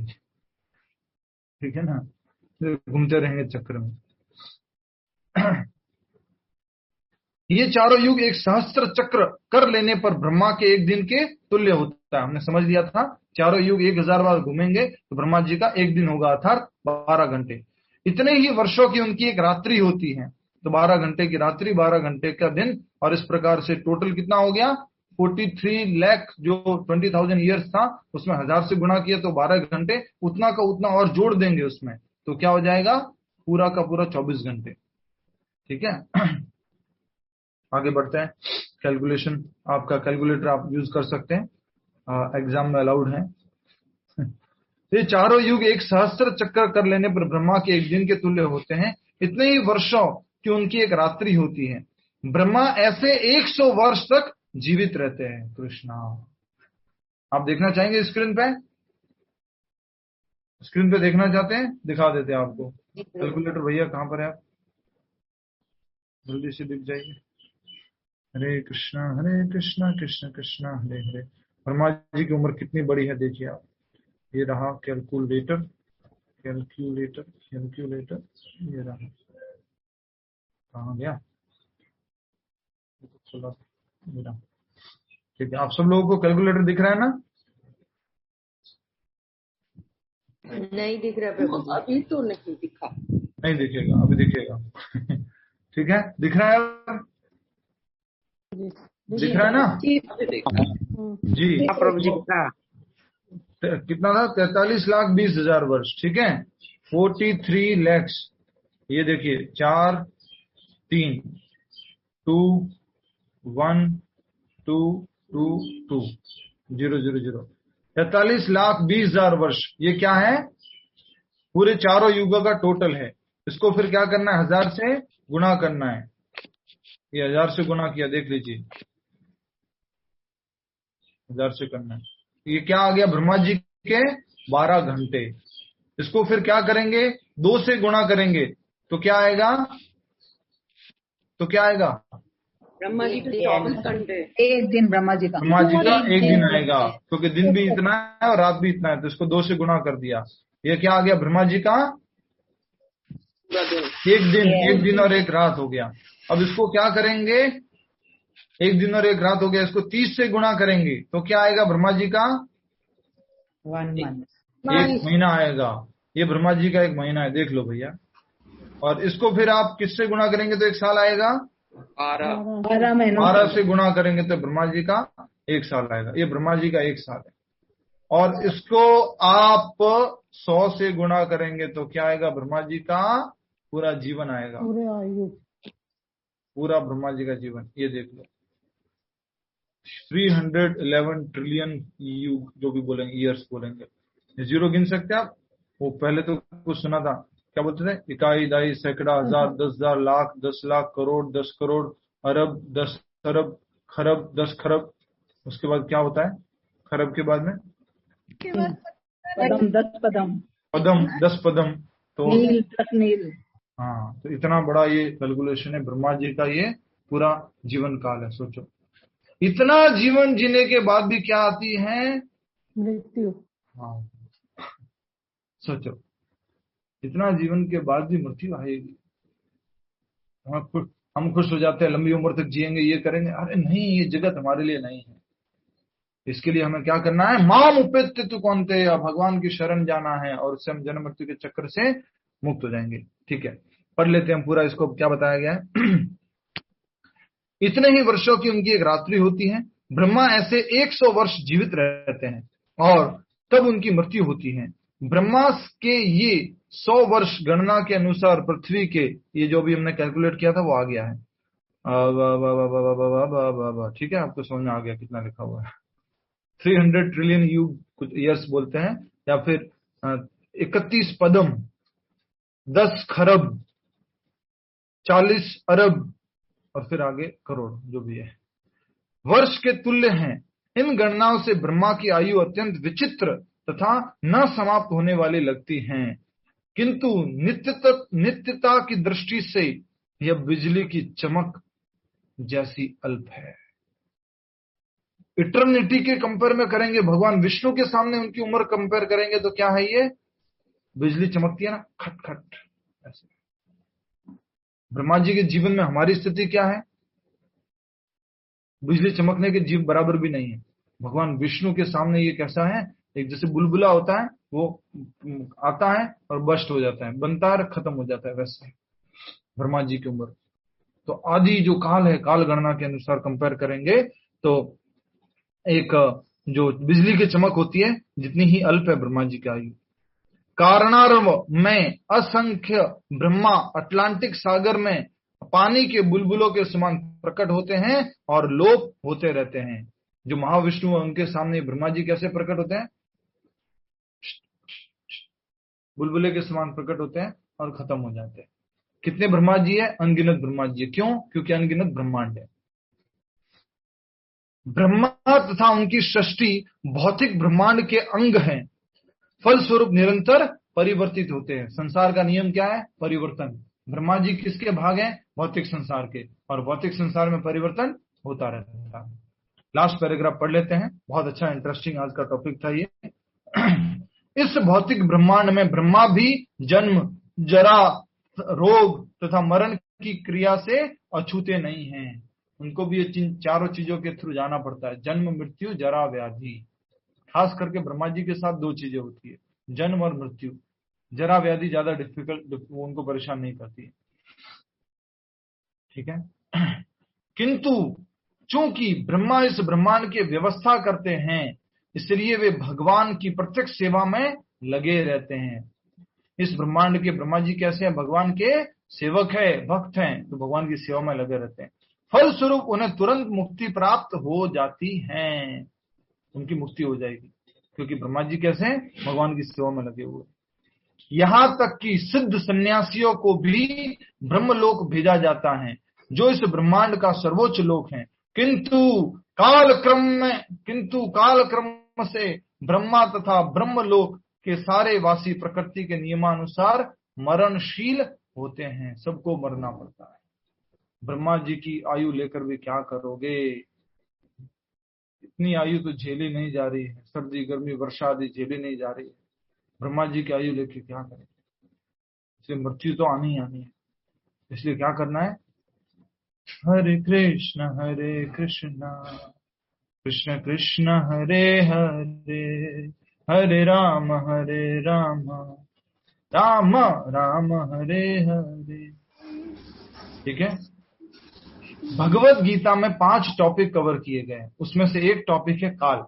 ठीक है ना, घूमते रहेंगे चक्र में। ये चारों युग एक सहस्त्र चक्र कर लेने पर ब्रह्मा के एक दिन के तुल्य होता है। हमने समझ लिया था, चारों युग 1000 बार घूमेंगे तो ब्रह्मा जी का एक दिन होगा, अर्थात 12 घंटे। इतने ही वर्षों की उनकी एक रात्रि होती है, तो 12 घंटे की रात्रि, 12 घंटे का दिन, और इस प्रकार से टोटल कितना हो गया? 43 लाख। जो 20,000 ईयर्स था उसमें 1000 से गुणा किया तो 12 घंटे, उतना का उतना और जोड़ देंगे उसमें, तो क्या हो जाएगा? पूरा का पूरा 24 घंटे। ठीक है, आगे बढ़ते हैं। कैलकुलेशन, आपका कैलकुलेटर आप यूज कर सकते हैं, एग्जाम में अलाउड है। ये चारों युग एक सहस्त्र चक्कर कर लेने पर ब्रह्मा के एक दिन के तुल्य होते हैं। इतने ही वर्षों की उनकी एक रात्रि होती है। ब्रह्मा ऐसे 100 वर्ष तक जीवित रहते हैं। कृष्णा, आप देखना चाहेंगे स्क्रीन पे? स्क्रीन पे देखना चाहते हैं? दिखा देते हैं आपको। कैलकुलेटर भैया कहाँ पर है आप? जल्दी से दिख जाइए। हरे कृष्णा कृष्ण कृष्णा हरे हरे। ब्रह्मा जी की उम्र कितनी बड़ी है देखिए आप। ये रहा कैलकुलेटर, कैलकुलेटर, कैलकुलेटर, ये रहा। कहाँ गया? ये रहा। ठीक है, आप सब लोगों को कैलकुलेटर दिख रहा है ना? नहीं दिख रहा अभी तो नहीं दिखा। नहीं दिखेगा, अभी दिखेगा। ठीक है, दिख रहा है? दिख रहा है ना? जी प्रभु जी कितना था? 43,20,000 वर्ष। ठीक है, 43 lakhs। ये देखिए 4 3 2 1 2 2 2 0 0 0 43,20,000 वर्ष। ये क्या है? पूरे चारों युगों का टोटल है। इसको फिर क्या करना है? 1000 से गुणा करना है। ये 1000 से गुणा किया, देख लीजिए, 1000 से करना है। ये क्या आ गया? ब्रह्मा जी के 12 घंटे। इसको फिर क्या करेंगे? 2 से गुणा करेंगे तो क्या आएगा? तो क्या आएगा? ब्रह्मा जी के 24 घंटे, एक दिन ब्रह्मा जी का एक दिन आएगा, क्योंकि दिन भी इतना है और रात भी इतना है, तो इसको 2 से गुणा कर दिया। ये क्या आ गया? ब्रह्मा जी का एक दिन और एक रात हो गया। अब इसको क्या करेंगे? एक दिन और एक रात हो गया, इसको 30 से गुणा करेंगे तो क्या आएगा? ब्रह्मा जी का 1 महीना आएगा। ये ब्रह्मा जी का 1 महीना है, देख लो भैया। और इसको फिर आप किससे गुणा करेंगे तो 1 साल आएगा? 12 से गुणा करेंगे तो ब्रह्मा जी का 1 साल आएगा। ये ब्रह्मा जी का 1 साल है। और इसको आप 100 से गुणा करेंगे तो क्या आएगा? ब्रह्मा जी का पूरा जीवन आएगा, पूरा ब्रह्मा जी का जीवन। ये देख लो, 311 ट्रिलियन युग जो भी बोलेंगे, ईयर्स बोलेंगे। जीरो गिन सकते आप? वो पहले तो कुछ सुना था क्या बोलते थे, इकाई, दाई, सैकड़ा, हजार, 10,000, लाख, 10 लाख, करोड़, 10 करोड़, अरब, 10 अरब, खरब, 10 खरब। उसके बाद क्या होता है खरब के बाद में? पदम, 10 पदम, पदम, 10 पदम, तो नील 10 नील। हाँ, तो इतना बड़ा ये कैलकुलेशन है ब्रह्मा जी का, ये पूरा जीवन काल है। सोचो, इतना जीवन जीने के बाद भी क्या आती है? मृत्यु। हाँ, सोचो, इतना जीवन के बाद भी मृत्यु आएगी। हम खुश हो जाते हैं, लंबी उम्र तक जिएंगे, ये करेंगे। अरे नहीं, ये जगत हमारे लिए नहीं है। इसके लिए हमें क्या करना है? माम उपेत्य तु कौन्तेय, भगवान की शरण जाना है, और उससे हम जन्म मृत्यु के चक्कर से मुक्त हो जाएंगे। ठीक है, पढ़ लेते हैं पूरा इसको, क्या बताया गया है। इतने ही वर्षों की उनकी एक रात्रि होती है। ब्रह्मा ऐसे 100 वर्ष जीवित रहते हैं और तब उनकी मृत्यु होती है। ब्रह्मा के ये 100 वर्ष गणना के अनुसार पृथ्वी के, ये जो भी हमने कैलकुलेट किया था वो आ गया है। ठीक है, आपको समझ में आ गया कितना लिखा हुआ है। 300 ट्रिलियन कुछ ईयर्स बोलते हैं, या फिर 31 पदम, 10 खरब, 40 अरब, और फिर आगे करोड़, जो भी है, वर्ष के तुल्य हैं। इन गणनाओं से ब्रह्मा की आयु अत्यंत विचित्र तथा न समाप्त होने वाली लगती हैं, किंतु नित्यता की दृष्टि से यह बिजली की चमक जैसी अल्प है। इटर्निटी के कंपेयर में करेंगे, भगवान विष्णु के सामने उनकी उम्र कंपेयर करेंगे तो क्या है? ये बिजली चमकती है ना, खट खट ऐसे। ब्रह्मा जी के जीवन में हमारी स्थिति क्या है? बिजली चमकने के जीव बराबर भी नहीं है। भगवान विष्णु के सामने ये कैसा है? एक जैसे बुलबुला होता है, वो आता है और बस्ट हो जाता है, बनता है, खत्म हो जाता है, वैसे ब्रह्मा जी की उम्र। तो आदि जो काल है, काल गणना के अनुसार कंपेयर करेंगे तो एक जो बिजली की चमक होती है, जितनी ही अल्प है ब्रह्मा जी की आयु। कारणारव में असंख्य ब्रह्मा अटलांटिक सागर में पानी के बुलबुलों के समान प्रकट होते हैं और लोप होते रहते हैं। जो महाविष्णु है उनके सामने ब्रह्मा जी कैसे प्रकट होते हैं? बुलबुले के समान प्रकट होते हैं और खत्म हो जाते हैं। कितने ब्रह्मा जी है? अनगिनत ब्रह्मा जी है। क्यों? क्योंकि अनगिनत ब्रह्मांड है। ब्रह्मा तथा उनकी सृष्टि भौतिक ब्रह्मांड के अंग हैं, फलस्वरूप निरंतर परिवर्तित होते हैं। संसार का नियम क्या है? परिवर्तन। ब्रह्मा जी किसके भाग हैं? भौतिक संसार के, और भौतिक संसार में परिवर्तन होता रहता है। लास्ट पैराग्राफ पढ़ लेते हैं, बहुत अच्छा इंटरेस्टिंग आज का टॉपिक था ये। इस भौतिक ब्रह्मांड में ब्रह्मा भी जन्म, जरा, रोग तथा मरण की क्रिया से अछूते नहीं हैं। उनको भी ये चारों चीजों के थ्रू जाना पड़ता है, जन्म, मृत्यु, जरा, व्याधि। खास करके ब्रह्मा जी के साथ 2 चीजें होती है, जन्म और मृत्यु। जरा व्याधि ज्यादा डिफिकल्ट, उनको परेशान नहीं करती है। ठीक है, किंतु चूंकि ब्रह्मा इस ब्रह्मांड की व्यवस्था करते हैं, इसलिए वे भगवान की प्रत्यक्ष सेवा में लगे रहते हैं। इस ब्रह्मांड के ब्रह्मा जी कैसे हैं? भगवान के सेवक है, भक्त हैं, तो भगवान की सेवा में लगे रहते हैं। फलस्वरूप उन्हें तुरंत मुक्ति प्राप्त हो जाती है, उनकी मुक्ति हो जाएगी, क्योंकि ब्रह्मा जी कैसे हैं? भगवान की सेवा में लगे हुए। यहां तक कि सिद्ध सन्यासियों को भी ब्रह्मलोक भेजा जाता है, जो इस ब्रह्मांड का सर्वोच्च लोक है। किंतु कालक्रम से ब्रह्मा तथा ब्रह्मलोक के सारे वासी प्रकृति के नियमानुसार मरणशील होते हैं। सबको मरना पड़ता है। ब्रह्मा जी की आयु लेकर भी क्या करोगे? इतनी आयु तो झेली नहीं जा रही है, सर्दी, गर्मी, वर्षा आदि झेली नहीं जा रही है। ब्रह्मा जी की आयु लेके क्या करें? इसलिए मृत्यु तो आनी ही आनी है। इसलिए क्या करना है? हरे कृष्ण कृष्ण कृष्ण हरे हरे, हरे राम राम राम हरे हरे। ठीक है, भगवत गीता में 5 टॉपिक कवर किए गए हैं, उसमें से एक टॉपिक है काल।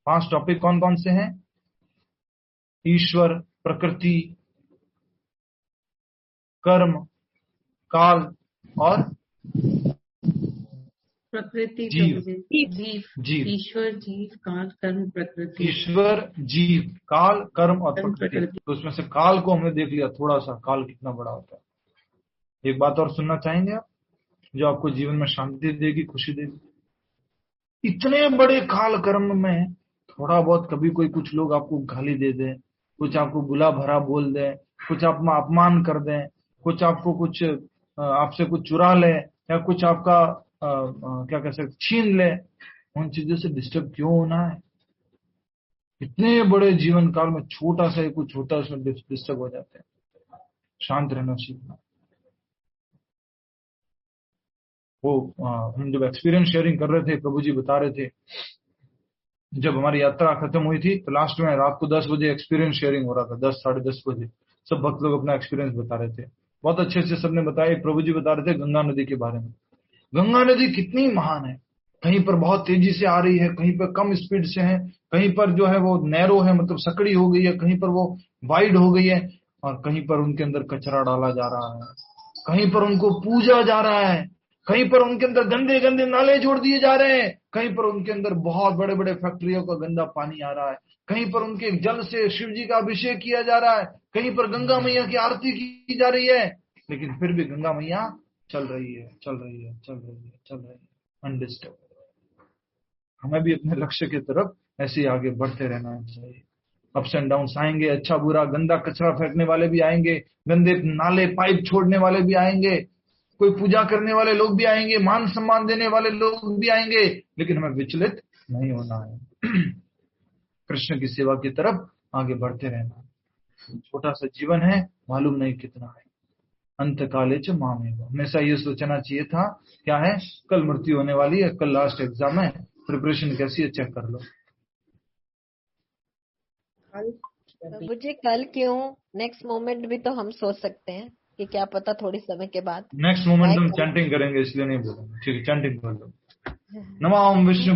5 टॉपिक कौन कौन से हैं? ईश्वर, प्रकृति, कर्म, काल और प्रकृति, जीव। जीव, ईश्वर, जीव, काल, कर्म, प्रकृति। ईश्वर, जीव, काल, कर्म और प्रकृति। तो उसमें से काल को हमने देख लिया, थोड़ा सा काल कितना बड़ा होता है। एक बात और सुनना चाहेंगे आप, जो आपको जीवन में शांति देगी, खुशी देगी। इतने बड़े काल कर्म में थोड़ा बहुत कभी कोई कुछ लोग आपको गाली दे दे, कुछ आपको बुला भरा बोल दे, कुछ आप अपमान कर दे, कुछ आपको कुछ आपसे कुछ चुरा ले, या कुछ आपका क्या कह सकते छीन ले, उन चीजों से डिस्टर्ब क्यों होना है? इतने बड़े जीवन काल में छोटा सा कुछ होता है, उसमें डिस्टर्ब हो जाते हैं। शांत रहना सीखना। वो हम जब एक्सपीरियंस शेयरिंग कर रहे थे, प्रभु जी बता रहे थे, जब हमारी यात्रा खत्म हुई थी तो लास्ट में रात को 10 बजे एक्सपीरियंस शेयरिंग हो रहा था, 10 साढ़े 10 बजे सब भक्त लोग अपना एक्सपीरियंस बता रहे थे। बहुत अच्छे से सबने बताया। प्रभु जी बता रहे थे गंगा नदी के बारे में। गंगा नदी कितनी महान है, कहीं पर बहुत तेजी से आ रही है, कहीं पर कम स्पीड से है, कहीं पर जो है वो नैरो है, मतलब सकड़ी हो गई है, कहीं पर वो वाइड हो गई है, और कहीं पर उनके अंदर कचरा डाला जा रहा है, कहीं पर उनको पूजा जा रहा है, कहीं पर उनके अंदर गंदे गंदे नाले जोड़ दिए जा रहे हैं, कहीं पर उनके अंदर बहुत बड़े बड़े फैक्ट्रियों का गंदा पानी आ रहा है, कहीं पर उनके जल से शिव जी का अभिषेक किया जा रहा है, कहीं पर गंगा मैया की आरती की जा रही है, लेकिन फिर भी गंगा मैया चल रही है, चल रही है, चल रही है, चल रही है, अनडिस्टर्ब। हमें भी अपने लक्ष्य की तरफ ऐसे ही आगे बढ़ते रहना चाहिए। अप्स एंड डाउन आएंगे, अच्छा बुरा गंदा कचरा फेंकने वाले भी आएंगे, गंदे नाले पाइप छोड़ने वाले भी आएंगे, कोई पूजा करने वाले लोग भी आएंगे, मान सम्मान देने वाले लोग भी आएंगे, लेकिन हमें विचलित नहीं होना है। कृष्ण की सेवा की तरफ आगे बढ़ते रहना। छोटा सा जीवन है, मालूम नहीं कितना है। अंत काले च मामेव, हमेशा ये सोचना चाहिए था क्या है, कल मृत्यु होने वाली है, कल लास्ट एग्जाम है, प्रिपरेशन कैसी है चेक कर लो। मुझे कल क्यों, नेक्स्ट मोमेंट भी तो हम सोच सकते हैं कि क्या पता थोड़ी समय के बाद। नेक्स्ट मोमेंट हम चैंटिंग करेंगे, इसलिए नहीं बोलेंगे। ठीक है, चैंटिंग कर लो। नमो विष्णु